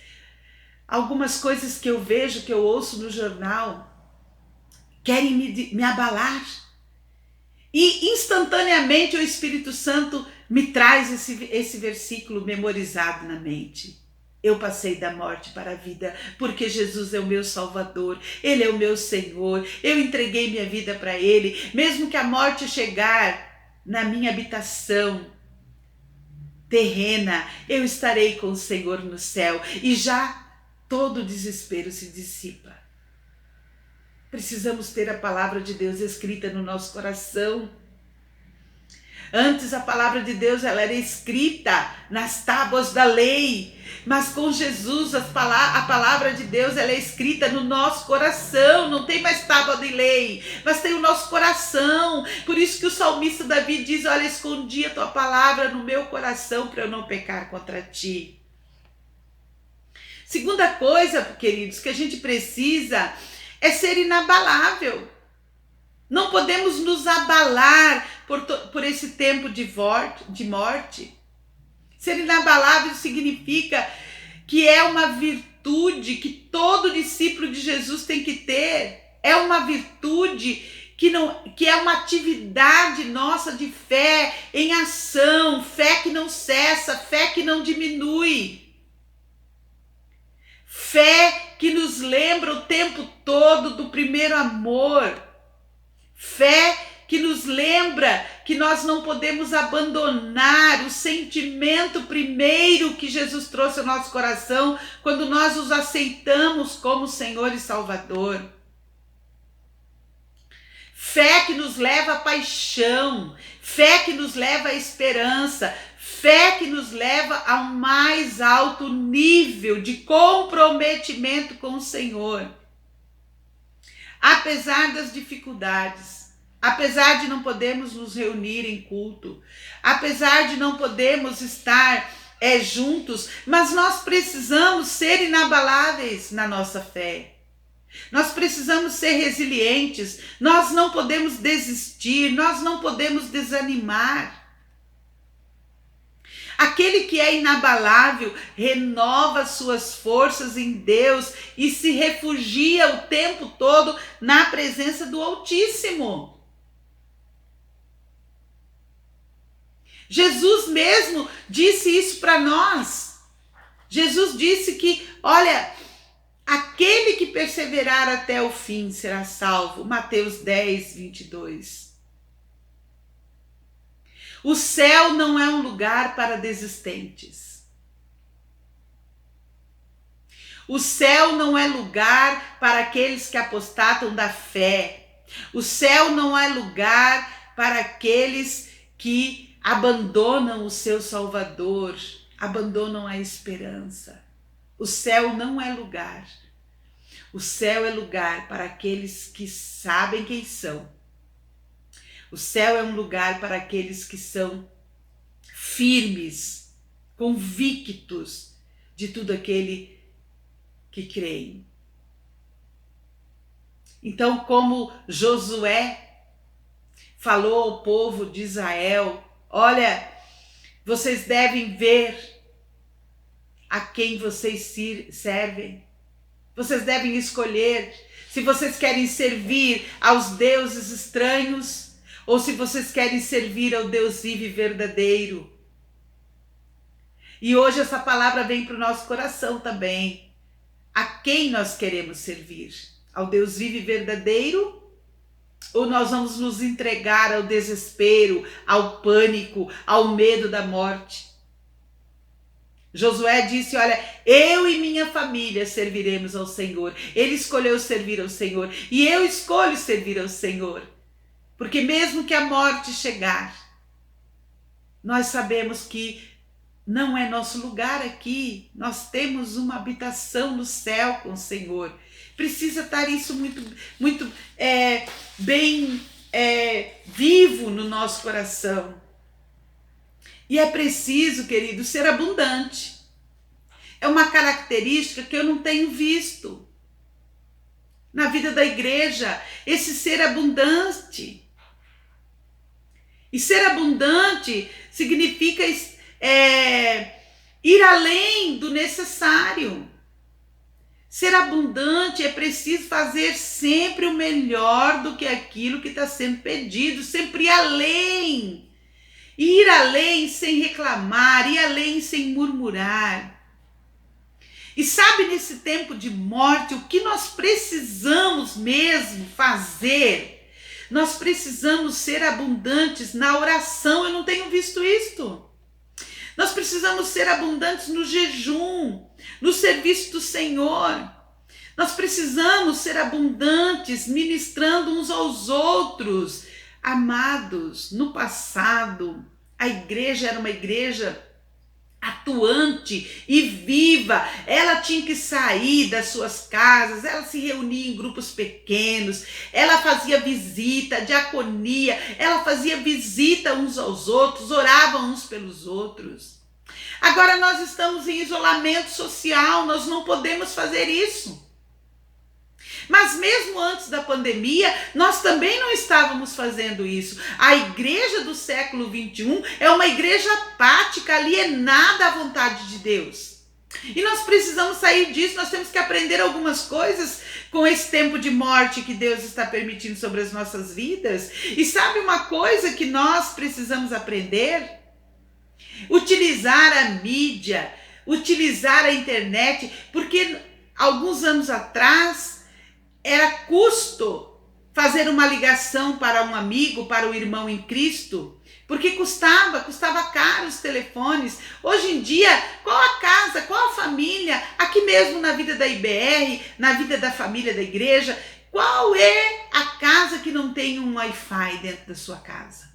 algumas coisas que eu vejo, que eu ouço no jornal, querem me abalar. E instantaneamente o Espírito Santo me traz esse versículo memorizado na mente. Eu passei da morte para a vida, porque Jesus é o meu Salvador, Ele é o meu Senhor, eu entreguei minha vida para Ele, mesmo que a morte chegar na minha habitação terrena, eu estarei com o Senhor no céu, e já todo o desespero se dissipa. Precisamos ter a palavra de Deus escrita no nosso coração. Antes a palavra de Deus ela era escrita nas tábuas da lei, mas com Jesus a palavra de Deus ela é escrita no nosso coração. Não tem mais tábua de lei, mas tem o nosso coração. Por isso que o salmista Davi diz: olha, escondi a tua palavra no meu coração para eu não pecar contra ti. Segunda coisa, queridos, que a gente precisa é ser inabalável. Não podemos nos abalar por esse tempo de morte. Ser inabalável significa que é uma virtude que todo discípulo de Jesus tem que ter. É uma virtude que é uma atividade nossa de fé em ação, fé que não cessa, fé que não diminui. Fé que nos lembra o tempo todo do primeiro amor. Fé que nos lembra que nós não podemos abandonar o sentimento primeiro que Jesus trouxe ao nosso coração quando nós os aceitamos como Senhor e Salvador. Fé que nos leva à paixão, fé que nos leva à esperança, fé que nos leva a um mais alto nível de comprometimento com o Senhor. Apesar das dificuldades, apesar de não podermos nos reunir em culto, apesar de não podermos estar juntos, mas nós precisamos ser inabaláveis na nossa fé. Nós precisamos ser resilientes, nós não podemos desistir, nós não podemos desanimar. Aquele que é inabalável renova suas forças em Deus e se refugia o tempo todo na presença do Altíssimo. Jesus mesmo disse isso para nós. Jesus disse que, olha, aquele que perseverar até o fim será salvo. Mateus 10, 22. O céu não é um lugar para desistentes. O céu não é lugar para aqueles que apostatam da fé. O céu não é lugar para aqueles que abandonam o seu Salvador, abandonam a esperança. O céu não é lugar. O céu é lugar para aqueles que sabem quem são. O céu é um lugar para aqueles que são firmes, convictos de tudo aquele que creem. Então, como Josué falou ao povo de Israel, olha, vocês devem ver a quem vocês servem. Vocês devem escolher se vocês querem servir aos deuses estranhos ou se vocês querem servir ao Deus vivo e verdadeiro. E hoje essa palavra vem para o nosso coração também. A quem nós queremos servir? Ao Deus vivo e verdadeiro? Ou nós vamos nos entregar ao desespero, ao pânico, ao medo da morte? Josué disse, olha, eu e minha família serviremos ao Senhor. Ele escolheu servir ao Senhor e eu escolho servir ao Senhor. Porque mesmo que a morte chegar, nós sabemos que não é nosso lugar aqui. Nós temos uma habitação no céu com o Senhor. Precisa estar isso muito bem vivo no nosso coração. E é preciso, querido, ser abundante. É uma característica que eu não tenho visto na vida da igreja, esse ser abundante. E ser abundante significa ir além do necessário. Ser abundante é preciso fazer sempre o melhor do que aquilo que está sendo pedido, sempre ir além. Ir além sem reclamar, ir além sem murmurar. E sabe, nesse tempo de morte, o que nós precisamos mesmo fazer? Nós precisamos ser abundantes na oração. Eu não tenho visto isto. Nós precisamos ser abundantes no jejum, no serviço do Senhor. Nós precisamos ser abundantes, ministrando uns aos outros. Amados, no passado, a igreja era uma igreja atuante e viva. Ela tinha que sair das suas casas, ela se reunia em grupos pequenos, ela fazia visita, diaconia, ela fazia visita uns aos outros, orava uns pelos outros. Agora nós estamos em isolamento social, nós não podemos fazer isso. Mas mesmo antes da pandemia, nós também não estávamos fazendo isso. A igreja do século 21 é uma igreja apática, alienada à vontade de Deus. E nós precisamos sair disso, nós temos que aprender algumas coisas com esse tempo de morte que Deus está permitindo sobre as nossas vidas. E sabe uma coisa que nós precisamos aprender? Utilizar a mídia, utilizar a internet, porque alguns anos atrás era custo fazer uma ligação para um amigo, para um irmão em Cristo, porque custava caro os telefones. Hoje em dia, qual a casa, qual a família, aqui mesmo na vida da IBR, na vida da família da igreja, qual é a casa que não tem um Wi-Fi dentro da sua casa?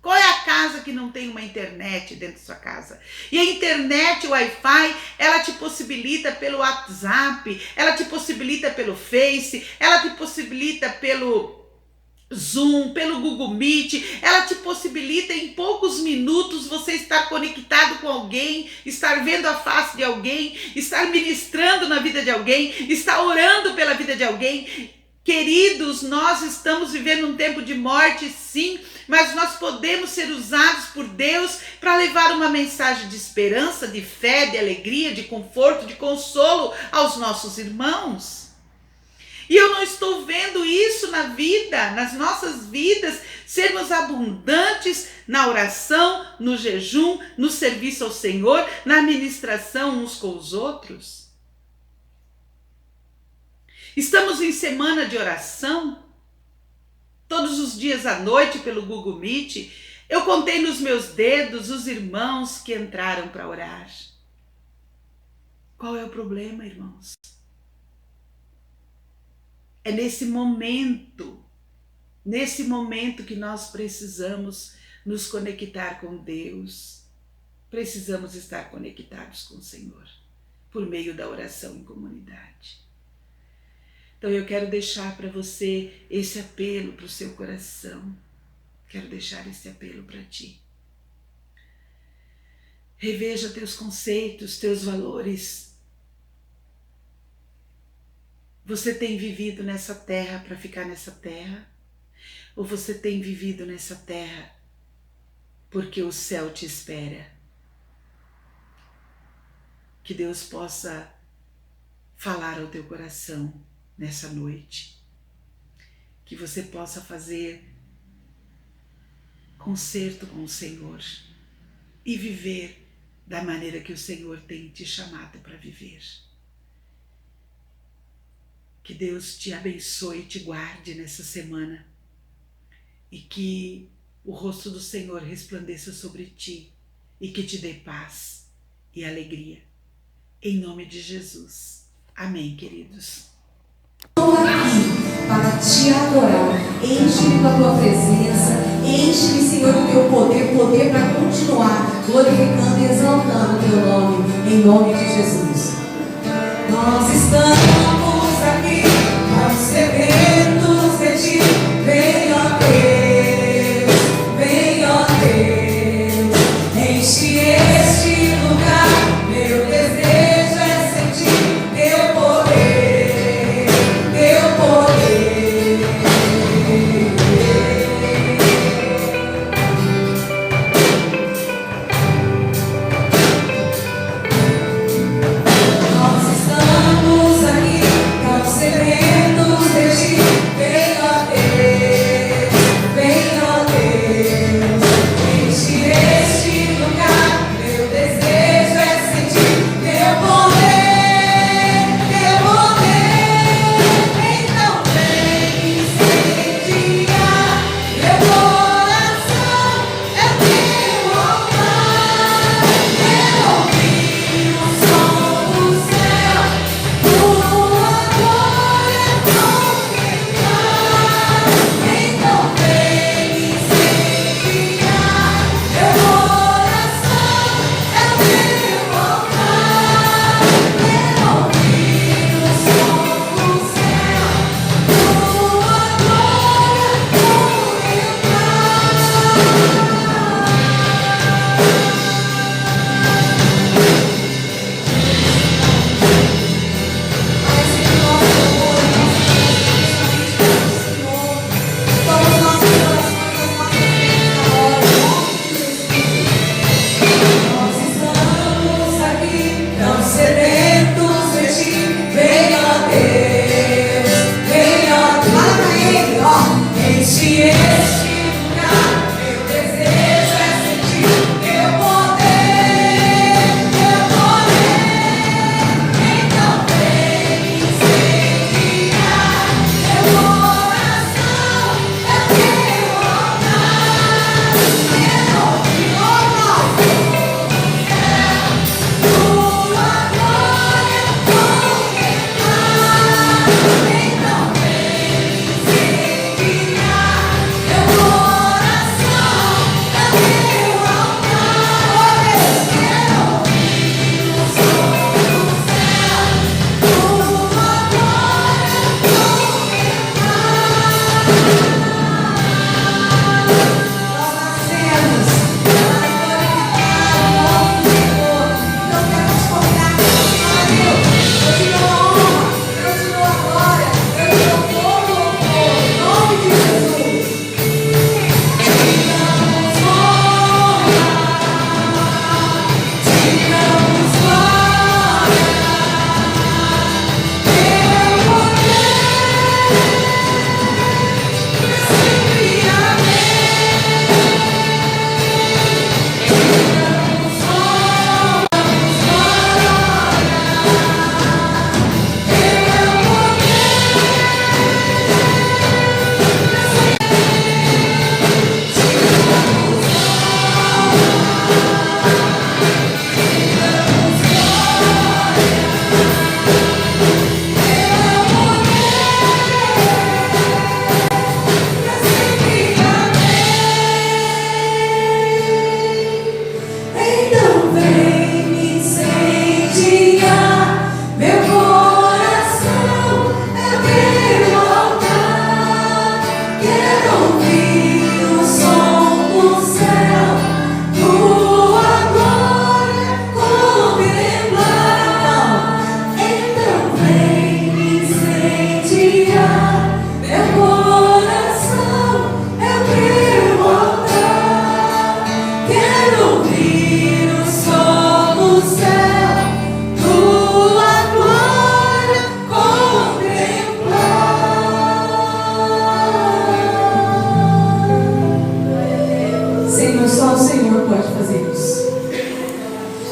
Qual é a casa que não tem uma internet dentro da sua casa? E a internet, o Wi-Fi, ela te possibilita pelo WhatsApp, ela te possibilita pelo Face, ela te possibilita pelo Zoom, pelo Google Meet, ela te possibilita em poucos minutos você estar conectado com alguém, estar vendo a face de alguém, estar ministrando na vida de alguém, estar orando pela vida de alguém. Queridos, nós estamos vivendo um tempo de morte, sim, mas nós podemos ser usados por Deus para levar uma mensagem de esperança, de fé, de alegria, de conforto, de consolo aos nossos irmãos. E eu não estou vendo isso na vida, nas nossas vidas, sermos abundantes na oração, no jejum, no serviço ao Senhor, na administração uns com os outros. Estamos em semana de oração, todos os dias à noite pelo Google Meet. Eu contei nos meus dedos os irmãos que entraram para orar. Qual é o problema, irmãos? É nesse momento que nós precisamos nos conectar com Deus. Precisamos estar conectados com o Senhor por meio da oração em comunidade. Então eu quero deixar para você esse apelo para o seu coração. Quero deixar esse apelo para ti. Reveja teus conceitos, teus valores. Você tem vivido nessa terra para ficar nessa terra? Ou você tem vivido nessa terra porque o céu te espera? Que Deus possa falar ao teu coração nessa noite, que você possa fazer concerto com o Senhor e viver da maneira que o Senhor tem te chamado para viver. Que Deus te abençoe e te guarde nessa semana e que o rosto do Senhor resplandeça sobre ti e que te dê paz e alegria. Em nome de Jesus. Amém, queridos. Estou aqui para te adorar. Enche-me com a tua presença, enche-me, Senhor, do teu poder para continuar glorificando e exaltando o teu nome, em nome de Jesus. Nós estamos aqui para os eventos de ti. Vem, ó Deus, vem, ó Deus, enche este lugar. Meu desejo é sentir teu poder, teu poder. Nós estamos aqui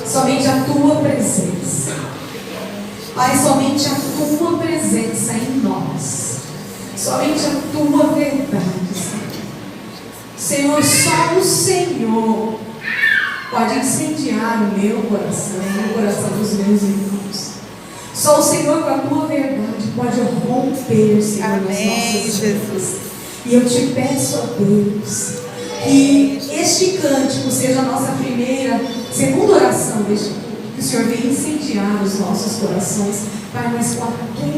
somente a Tua presença. Pai, somente a Tua presença em nós, somente a Tua verdade, Senhor. Senhor, só o Senhor pode incendiar o meu coração e o coração dos meus irmãos. Só o Senhor, com a Tua verdade, pode romper, Senhor, nas nossas vidas. E eu te peço a Deus que este cântico seja a nossa segunda oração deste culto. Que o Senhor venha incendiar os nossos corações, Pai, mas com a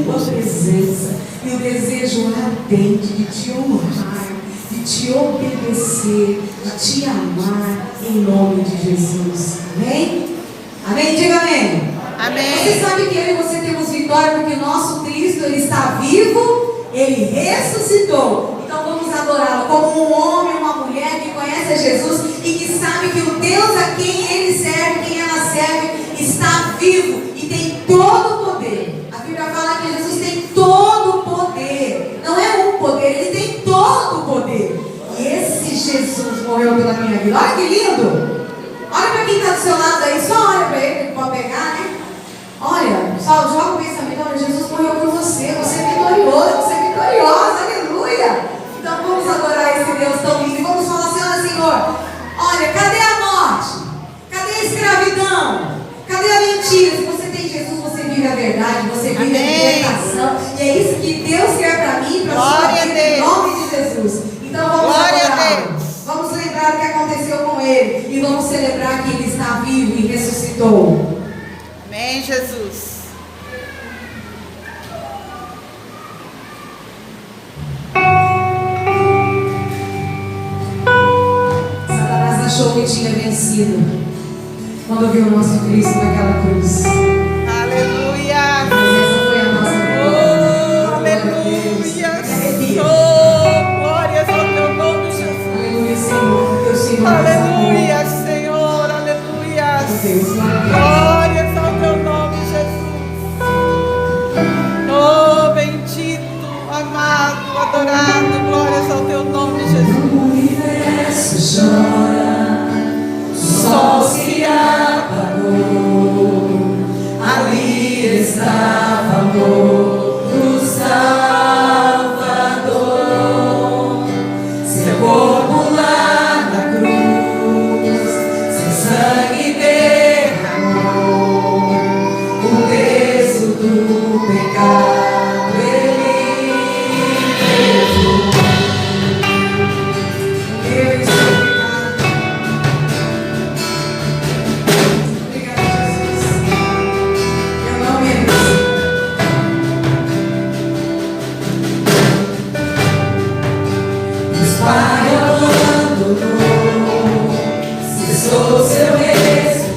Tua presença e o desejo ardente de Te honrar, de Te obedecer, de Te amar, em nome de Jesus. Amém? Amém? Diga amém. Amém. Você sabe que eu e você temos vitória porque o nosso Cristo, Ele está vivo, Ele ressuscitou. Então vamos adorá-lo como um homem, uma mulher que conhece Jesus e que sabe que o Deus a quem Ele serve, quem ela serve, está vivo e tem todo o poder. A Bíblia fala que Jesus tem todo o poder. Não é um poder, Ele tem todo o poder. E esse Jesus morreu pela minha vida. Olha que lindo! Olha para quem está do seu lado aí, só olha para ele, pode pegar, né? Olha, só joga o pensamento, olha, Jesus morreu por você, você é vitorioso, você é vitoriosa, aleluia! Então vamos adorar esse Deus tão lindo e vamos falar assim, olha, Senhor, olha, cadê a morte? Cadê a escravidão? Cadê a mentira? Se você tem Jesus, você vive a verdade, você vive a libertação. E é isso que Deus quer para mim, para a sua vida, em nome de Jesus. Então vamos adorar. Vamos lembrar o que aconteceu com Ele e vamos celebrar que Ele está vivo e ressuscitou. Amém, Jesus. Satanás achou que tinha vencido quando viu o nosso Cristo naquela cruz. Aleluia. Mas essa foi a nossa vitória. Aleluia. Oh, glórias ao Teu nome, Jesus. Aleluia, Senhor. Teu Senhor. Aleluia, Senhor. Aleluia. Deus, glórias ao Teu nome, Jesus. Oh, bendito, amado, adorado. Glórias ao Teu nome, Jesus. O universo chora, o sol se apagou, ali estava amor do Salvador, seu corpo lá na cruz, seu sangue derramou, o peso do pecado ele levou. Eu estou obrigado, Jesus. Eu não mereço. Deus Pai abandonou, cessou seu respirar,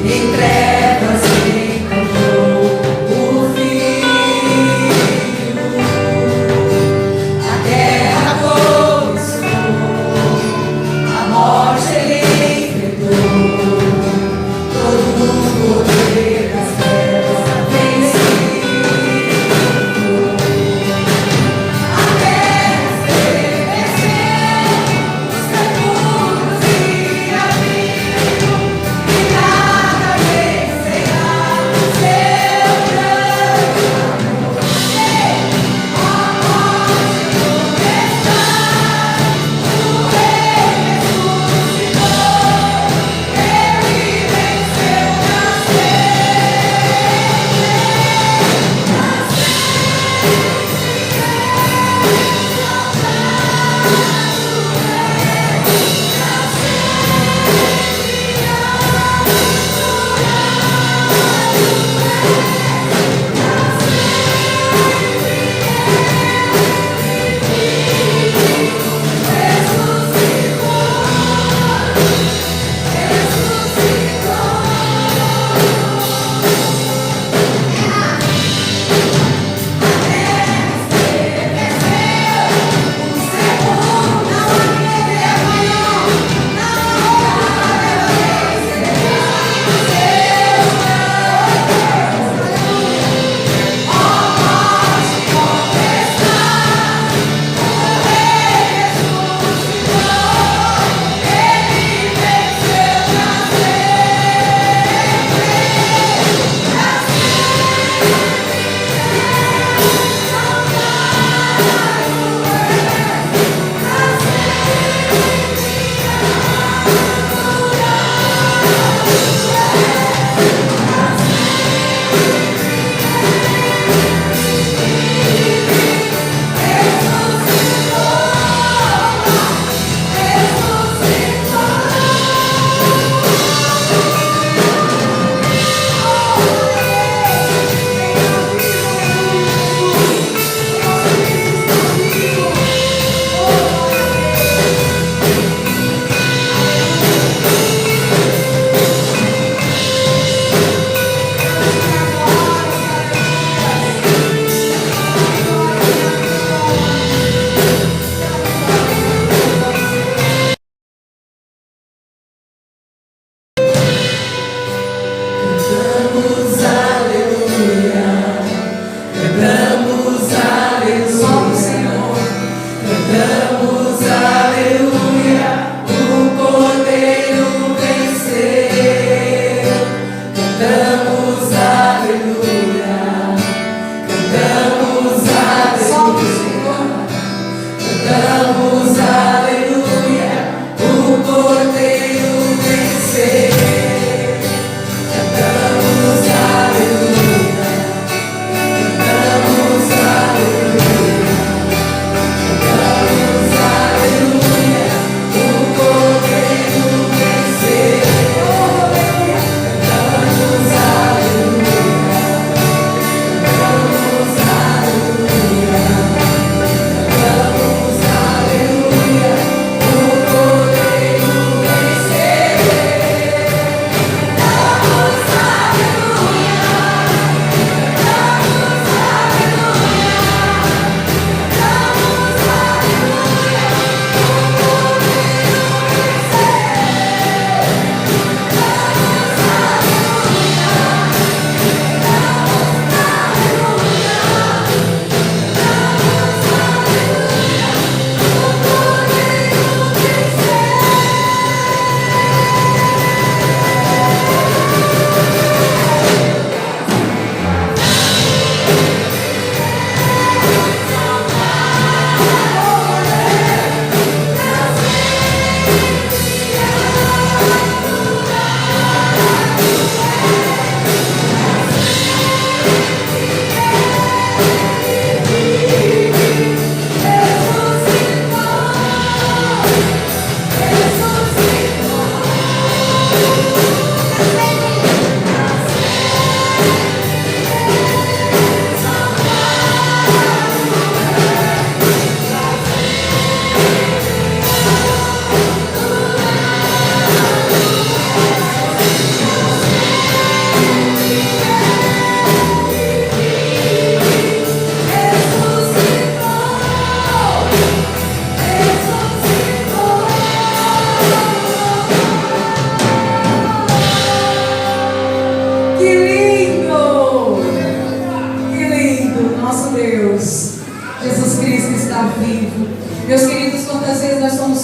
em trevas encontrou o Filho. A terra começou, a morte ele enfrentou, todo o poder das trevas venceu. A terra estremeceu, os sepulcros se abriram, e nada veio.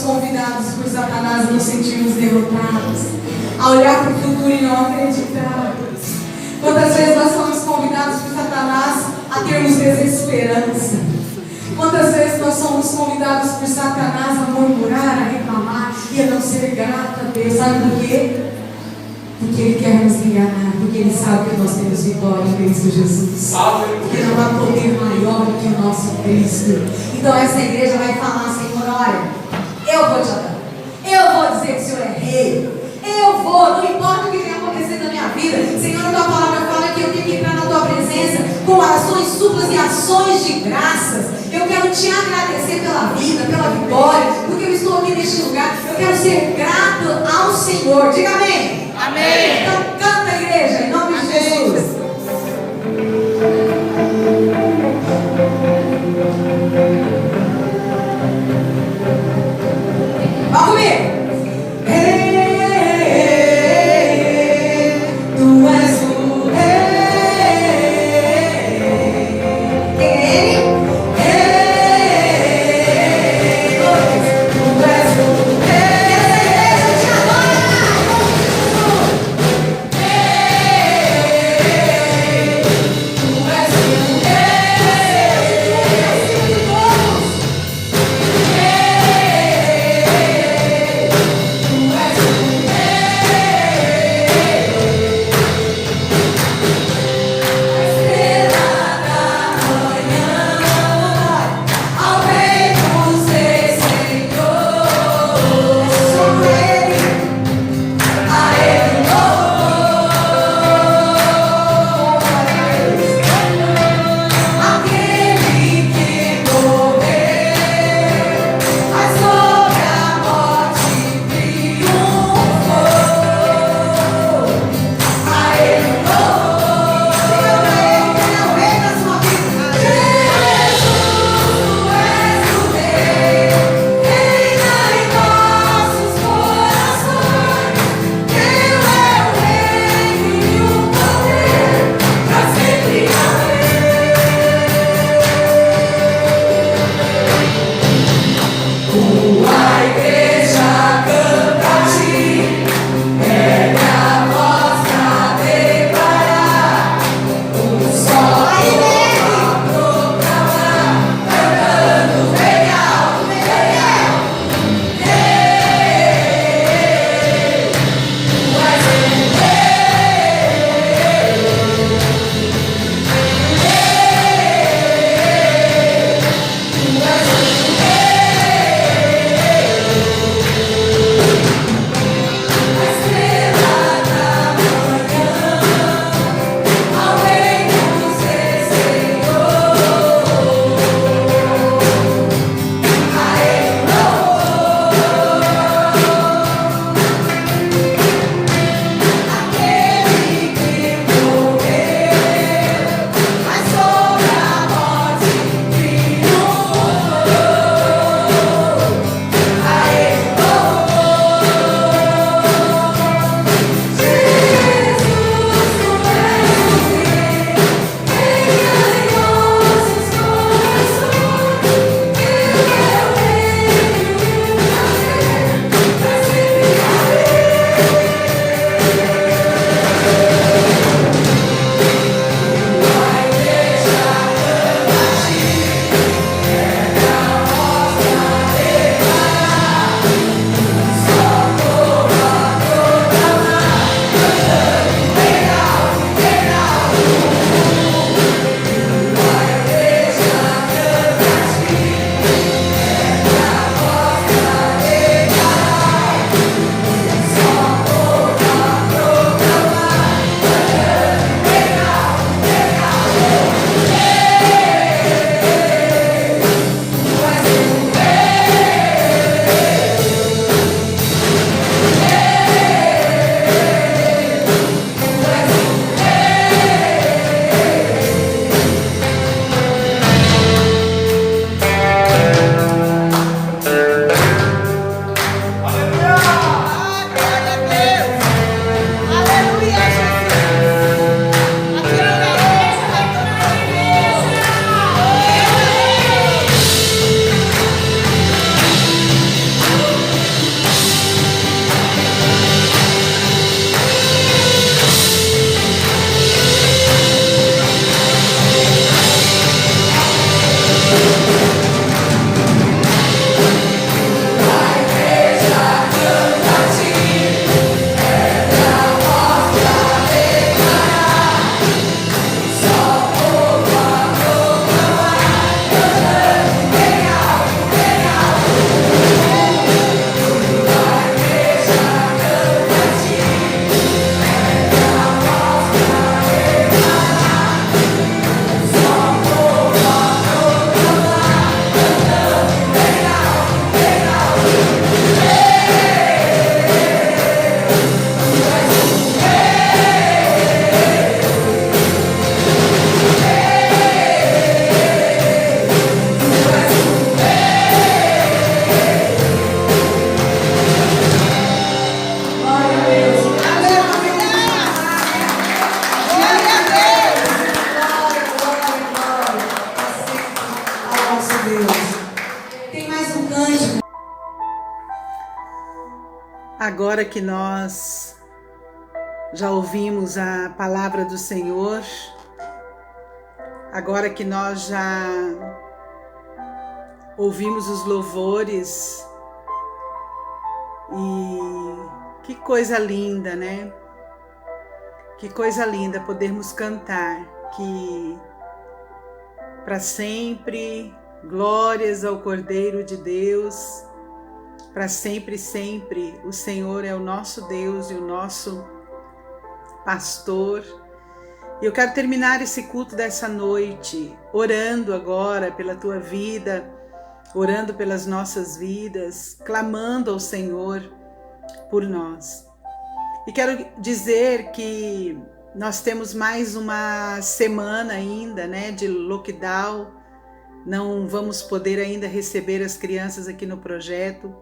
convidados por Satanás a nos sentirmos derrotados, a olhar para o futuro e não acreditar? Quantas vezes nós somos convidados por Satanás a termos desesperança? Quantas vezes nós somos convidados por Satanás a murmurar, a reclamar e a não ser grato a Deus? Sabe por quê? Porque Ele quer nos enganar, porque Ele sabe que nós temos vitória em Cristo Jesus. Porque não há poder maior do que o nosso Cristo. Então essa igreja vai falar: Senhor, olha, eu vou te adorar, eu vou dizer que o Senhor é rei, eu vou, não importa o que tenha acontecido na minha vida. Senhor, a tua palavra fala que eu tenho que entrar na tua presença com orações, súplicas e ações de graças. Eu quero te agradecer pela vida, pela vitória, porque eu estou aqui neste lugar. Eu quero ser grato ao Senhor. Diga amém. Amém. Então canta, igreja, em nome de Jesus. Vamos comigo. Tu és o rei. Quem é Ele? Tu és o rei. Essa igreja te adora. agora que nós já ouvimos a palavra do Senhor, agora que nós já ouvimos os louvores, e que coisa linda, né? Que coisa linda podermos cantar que para sempre glórias ao Cordeiro de Deus, para sempre, sempre o Senhor é o nosso Deus e o nosso pastor. E eu quero terminar esse culto dessa noite orando agora pela tua vida, orando pelas nossas vidas, clamando ao Senhor por nós. E quero dizer que nós temos mais uma semana ainda, né, de lockdown. Não vamos poder ainda receber as crianças aqui no projeto.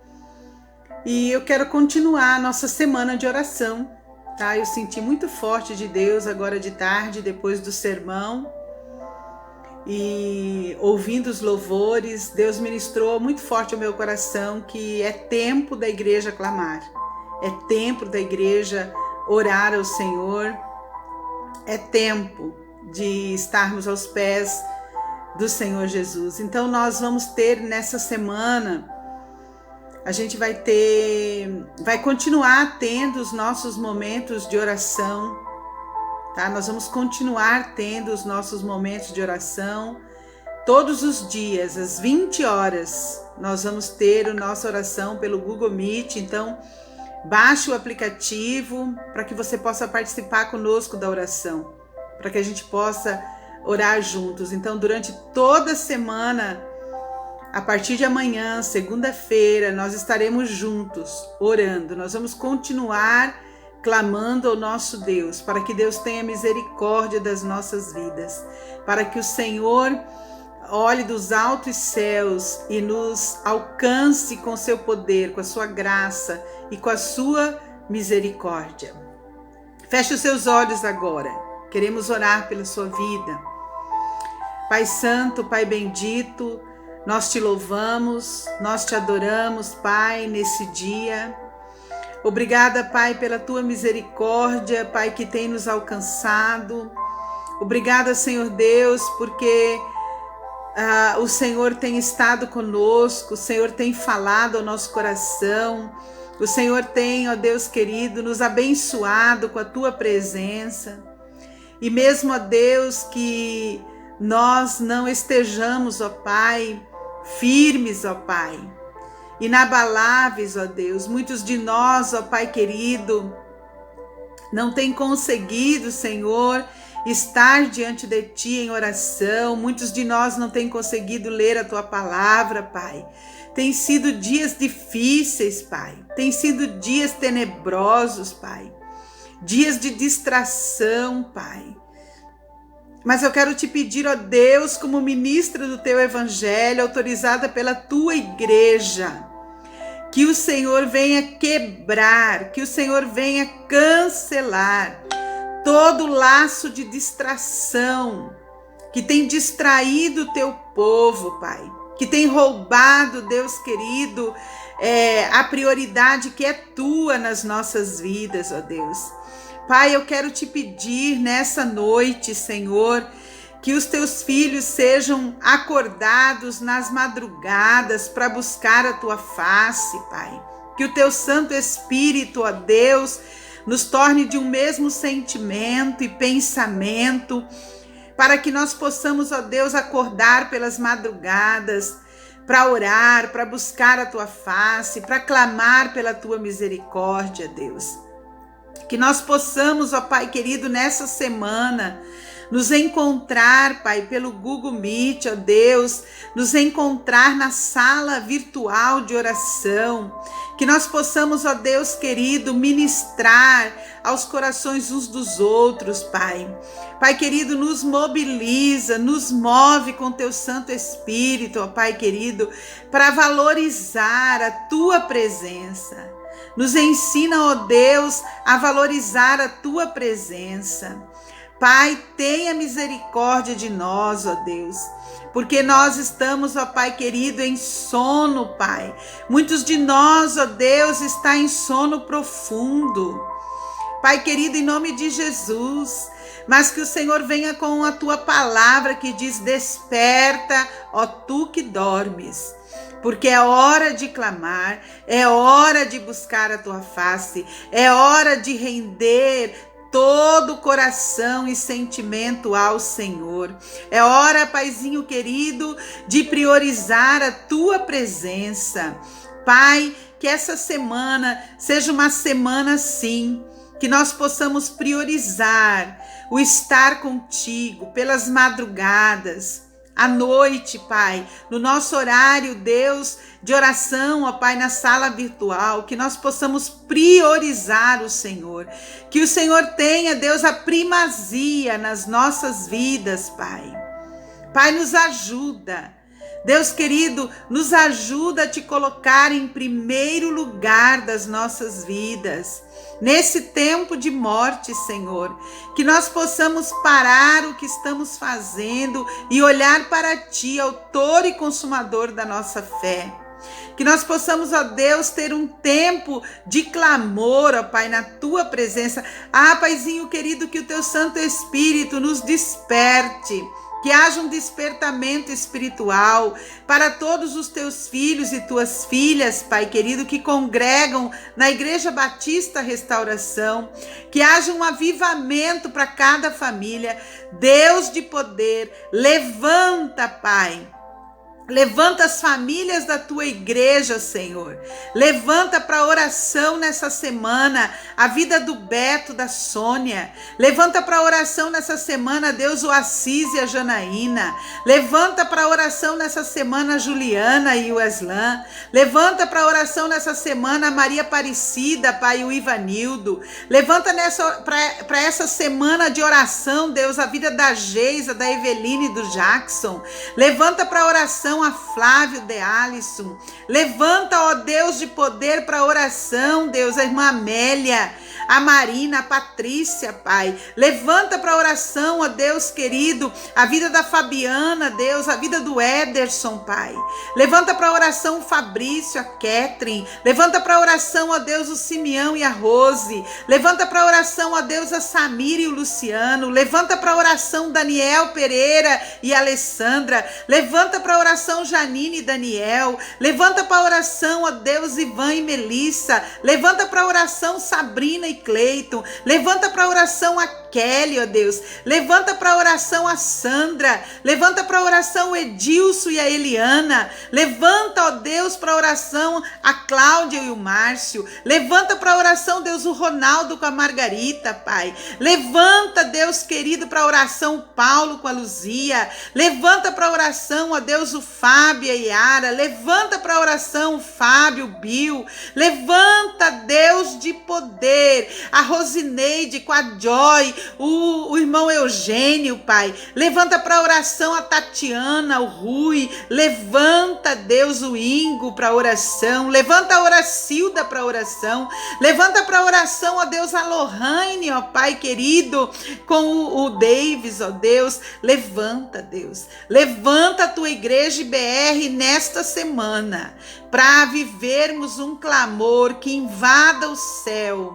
E eu quero continuar a nossa semana de oração, tá? Eu senti muito forte de Deus agora de tarde, depois do sermão. E ouvindo os louvores, Deus ministrou muito forte ao meu coração que é tempo da igreja clamar. É tempo da igreja orar ao Senhor. É tempo de estarmos aos pés do Senhor Jesus. Então nós vamos ter nessa semana, a gente vai continuar tendo os nossos momentos de oração, tá? Nós vamos continuar tendo os nossos momentos de oração todos os dias, às 20 horas. Nós vamos ter a nossa oração pelo Google Meet. Então baixe o aplicativo para que você possa participar conosco da oração, para que a gente possa orar juntos. Então, durante toda a semana, a partir de amanhã, segunda-feira, nós estaremos juntos orando. Nós vamos continuar clamando ao nosso Deus, para que Deus tenha misericórdia das nossas vidas, para que o Senhor olhe dos altos céus e nos alcance com seu poder, com a sua graça e com a sua misericórdia. Feche os seus olhos agora. Queremos orar pela sua vida. Pai Santo, Pai bendito, nós te louvamos, nós te adoramos, Pai, nesse dia. Obrigada, Pai, pela tua misericórdia, Pai, que tem nos alcançado. Obrigada, Senhor Deus, porque o Senhor tem estado conosco, o Senhor tem falado ao nosso coração, o Senhor tem, ó Deus querido, nos abençoado com a tua presença. E mesmo, ó Deus, que nós não estejamos, ó Pai, firmes, ó Pai, inabaláveis, ó Deus, muitos de nós, ó Pai querido, não tem conseguido, Senhor, estar diante de Ti em oração. Muitos de nós não têm conseguido ler a Tua palavra, Pai. Tem sido dias difíceis, Pai. Tem sido dias tenebrosos, Pai. Dias de distração, Pai. Mas eu quero te pedir, ó Deus, como ministra do Teu Evangelho, autorizada pela Tua Igreja, que o Senhor venha quebrar, que o Senhor venha cancelar todo laço de distração que tem distraído o Teu povo, Pai, que tem roubado, Deus querido, a prioridade que é Tua nas nossas vidas, ó Deus. Pai, eu quero te pedir nessa noite, Senhor, que os Teus filhos sejam acordados nas madrugadas para buscar a Tua face, Pai. Que o Teu Santo Espírito, ó Deus, nos torne de um mesmo sentimento e pensamento, para que nós possamos, ó Deus, acordar pelas madrugadas, para orar, para buscar a Tua face, para clamar pela Tua misericórdia, Deus. Que nós possamos, ó Pai querido, nessa semana, nos encontrar, Pai, pelo Google Meet, ó Deus, nos encontrar na sala virtual de oração, que nós possamos, ó Deus querido, ministrar aos corações uns dos outros, Pai. Pai querido, nos mobiliza, nos move com Teu Santo Espírito, ó Pai querido, para valorizar a Tua presença. Nos ensina, ó Deus, a valorizar a Tua presença. Pai, tenha misericórdia de nós, ó Deus, porque nós estamos, ó Pai querido, em sono, Pai. Muitos de nós, ó Deus, está em sono profundo. Pai querido, em nome de Jesus, mas que o Senhor venha com a tua palavra que diz: desperta, ó tu que dormes. Porque é hora de clamar, é hora de buscar a tua face, é hora de render todo o coração e sentimento ao Senhor. É hora, Paizinho querido, de priorizar a tua presença. Pai, que essa semana seja uma semana, sim, que nós possamos priorizar o estar contigo pelas madrugadas, à noite, Pai, no nosso horário, Deus, de oração, ó Pai, na sala virtual, que nós possamos priorizar o Senhor, que o Senhor tenha, Deus, a primazia nas nossas vidas, Pai. Pai, nos ajuda. Deus querido, nos ajuda a te colocar em primeiro lugar das nossas vidas. Nesse tempo de morte, Senhor, que nós possamos parar o que estamos fazendo e olhar para Ti, autor e consumador da nossa fé. Que nós possamos, ó Deus, ter um tempo de clamor, ó Pai, na Tua presença. Ah, Paizinho querido, que o Teu Santo Espírito nos desperte. Que haja um despertamento espiritual para todos os teus filhos e tuas filhas, Pai querido, que congregam na Igreja Batista Restauração. Que haja um avivamento para cada família. Deus de poder, levanta, Pai. Levanta as famílias da tua igreja, Senhor. Levanta para oração nessa semana a vida do Beto, da Sônia. Levanta para oração nessa semana, Deus, o Assis e a Janaína. Levanta para oração nessa semana a Juliana e o Eslan. Levanta para oração nessa semana a Maria Aparecida, Pai, e o Ivanildo. Levanta para essa semana de oração, Deus, a vida da Geisa, da Eveline e do Jackson. Levanta para oração a Flávio de Alisson. Levanta, ó Deus de poder, para oração, Deus, a irmã Amélia, a Marina, a Patrícia, Pai. Levanta para oração, ó Deus querido, a vida da Fabiana, Deus, a vida do Ederson, Pai. Levanta para oração o Fabrício, a Catherine. Levanta para oração, ó Deus, o Simeão e a Rose. Levanta para oração, ó Deus, a Samira e o Luciano. Levanta para oração Daniel Pereira e a Alessandra. Levanta para oração Janine e Daniel. Levanta para oração, ó Deus, Ivan e Melissa. Levanta para oração Sabrina e Cleiton. Levanta para oração a Kelly, ó Deus. Levanta para oração a Sandra. Levanta para oração o Edilson e a Eliana. Levanta, ó Deus, para oração a Cláudia e o Márcio. Levanta para oração, Deus, o Ronaldo com a Margarita, Pai. Levanta, Deus querido, para oração o Paulo com a Luzia. Levanta para oração, ó Deus, o Fábio e a Yara. Levanta para oração o Fábio, o Bill. Levanta, Deus de poder, a Rosineide com a Joy, o irmão Eugênio, Pai. Levanta para oração a Tatiana, o Rui. Levanta, Deus, o Ingo para oração. Levanta a Horacilda para oração. Levanta para oração, ó Deus, a Lohane, ó Pai querido, com o Davis, ó Deus. Levanta, Deus. Levanta a tua igreja BR nesta semana, para vivermos um clamor que invada o céu.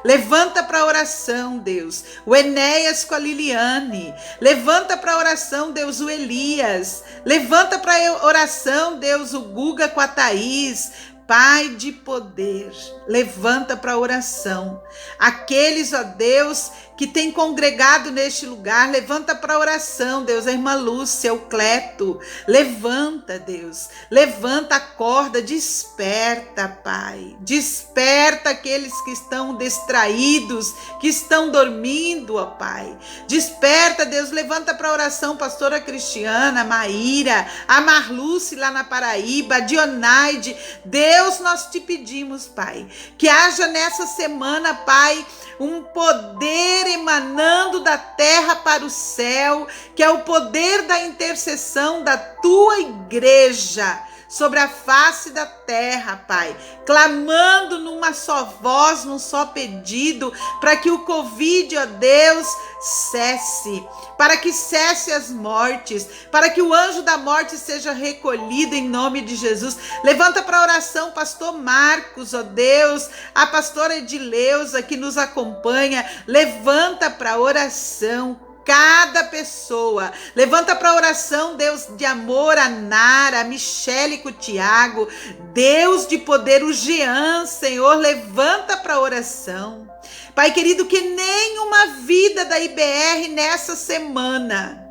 Levanta para oração, Deus, o Enéas com a Liliane. Levanta para oração, Deus, o Elias. Levanta para oração, Deus, o Guga com a Thaís. Pai de poder, levanta para oração aqueles, ó Deus, que tem congregado neste lugar. Levanta para oração, Deus, a irmã Lúcia, o Cleto. Levanta, Deus, levanta, acorda, desperta, Pai. Desperta aqueles que estão distraídos, que estão dormindo, ó Pai. Desperta, Deus, levanta para oração pastora Cristiana, a Maíra, a Marluce lá na Paraíba, a Dionaide. Deus, nós te pedimos, Pai, que haja nessa semana, Pai, um poder emanando da terra para o céu, que é o poder da intercessão da tua igreja sobre a face da terra, Pai, clamando numa só voz, num só pedido, para que o Covid, ó Deus, cesse, para que cesse as mortes, para que o anjo da morte seja recolhido em nome de Jesus. Levanta para oração pastor Marcos, ó Deus, a pastora Edileuza que nos acompanha, levanta para oração cada pessoa, levanta para oração, Deus de amor, a Nara, a Michele com o Tiago, Deus de poder, o Jean, Senhor, levanta para oração. Pai querido, que nenhuma vida da IBR nessa semana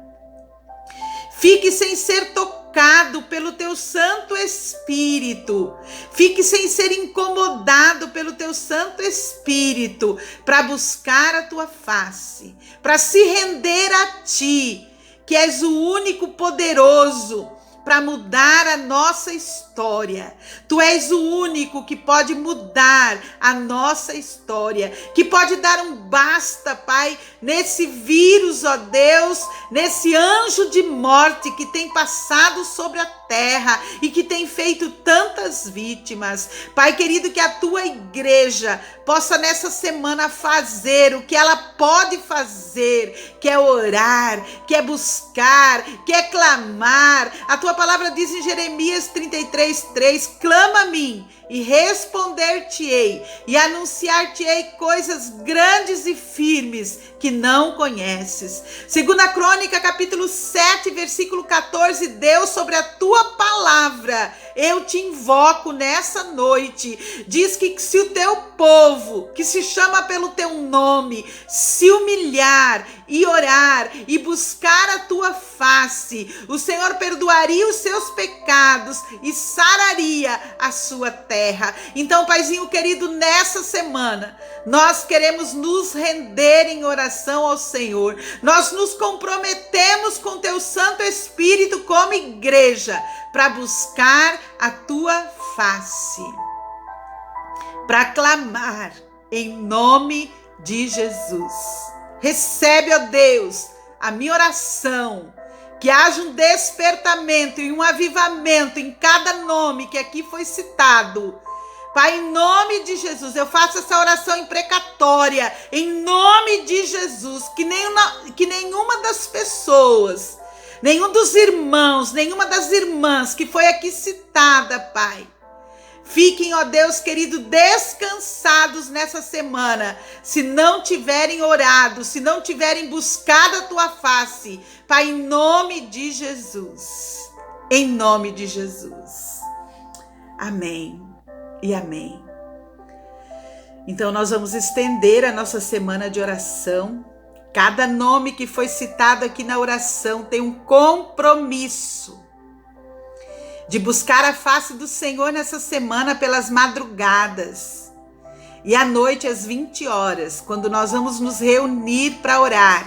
fique sem ser tocado pelo teu Santo Espírito, fique sem ser incomodado pelo teu Santo Espírito, para buscar a tua face, para se render a ti, que és o único poderoso para mudar a nossa história. Tu és o único que pode mudar a nossa história, que pode dar um basta, Pai, nesse vírus, ó Deus, nesse anjo de morte que tem passado sobre a terra e que tem feito tantas vítimas. Pai querido, que a tua igreja possa nessa semana fazer o que ela pode fazer, que é orar, que é buscar, que é clamar. A tua palavra diz em Jeremias 33:3, clama a mim e responder-te-ei e anunciar-te-ei coisas grandes e firmes que não conheces. Segunda Crônica, capítulo 7, versículo 14, Deus, sobre a tua palavra, eu te invoco nessa noite. Diz que se o teu povo, que se chama pelo teu nome, se humilhar e orar e buscar a tua face, o Senhor perdoaria os seus pecados e sararia a sua terra. Então, Paizinho querido, nessa semana, nós queremos nos render em oração ao Senhor. Nós nos comprometemos com teu Santo Espírito como igreja para buscar a tua face, para clamar em nome de Jesus. Recebe, ó Deus, a minha oração, que haja um despertamento e um avivamento em cada nome que aqui foi citado. Pai, em nome de Jesus, eu faço essa oração imprecatória, em nome de Jesus, que nenhuma das pessoas, nenhum dos irmãos, nenhuma das irmãs que foi aqui citada, Pai, fiquem, ó Deus querido, descansados nessa semana, se não tiverem orado, se não tiverem buscado a tua face, Pai, em nome de Jesus, em nome de Jesus. Amém e amém. Então nós vamos estender a nossa semana de oração. Cada nome que foi citado aqui na oração tem um compromisso de buscar a face do Senhor nessa semana pelas madrugadas. E à noite, às 20 horas, quando nós vamos nos reunir para orar,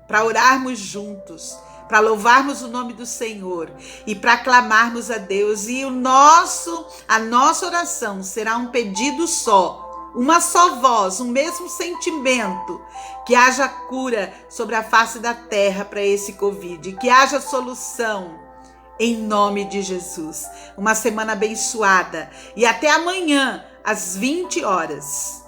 para orarmos juntos, para louvarmos o nome do Senhor e para clamarmos a Deus. E a nossa oração será um pedido só, uma só voz, um mesmo sentimento, que haja cura sobre a face da terra para esse Covid, que haja solução em nome de Jesus. Uma semana abençoada e até amanhã às 20 horas.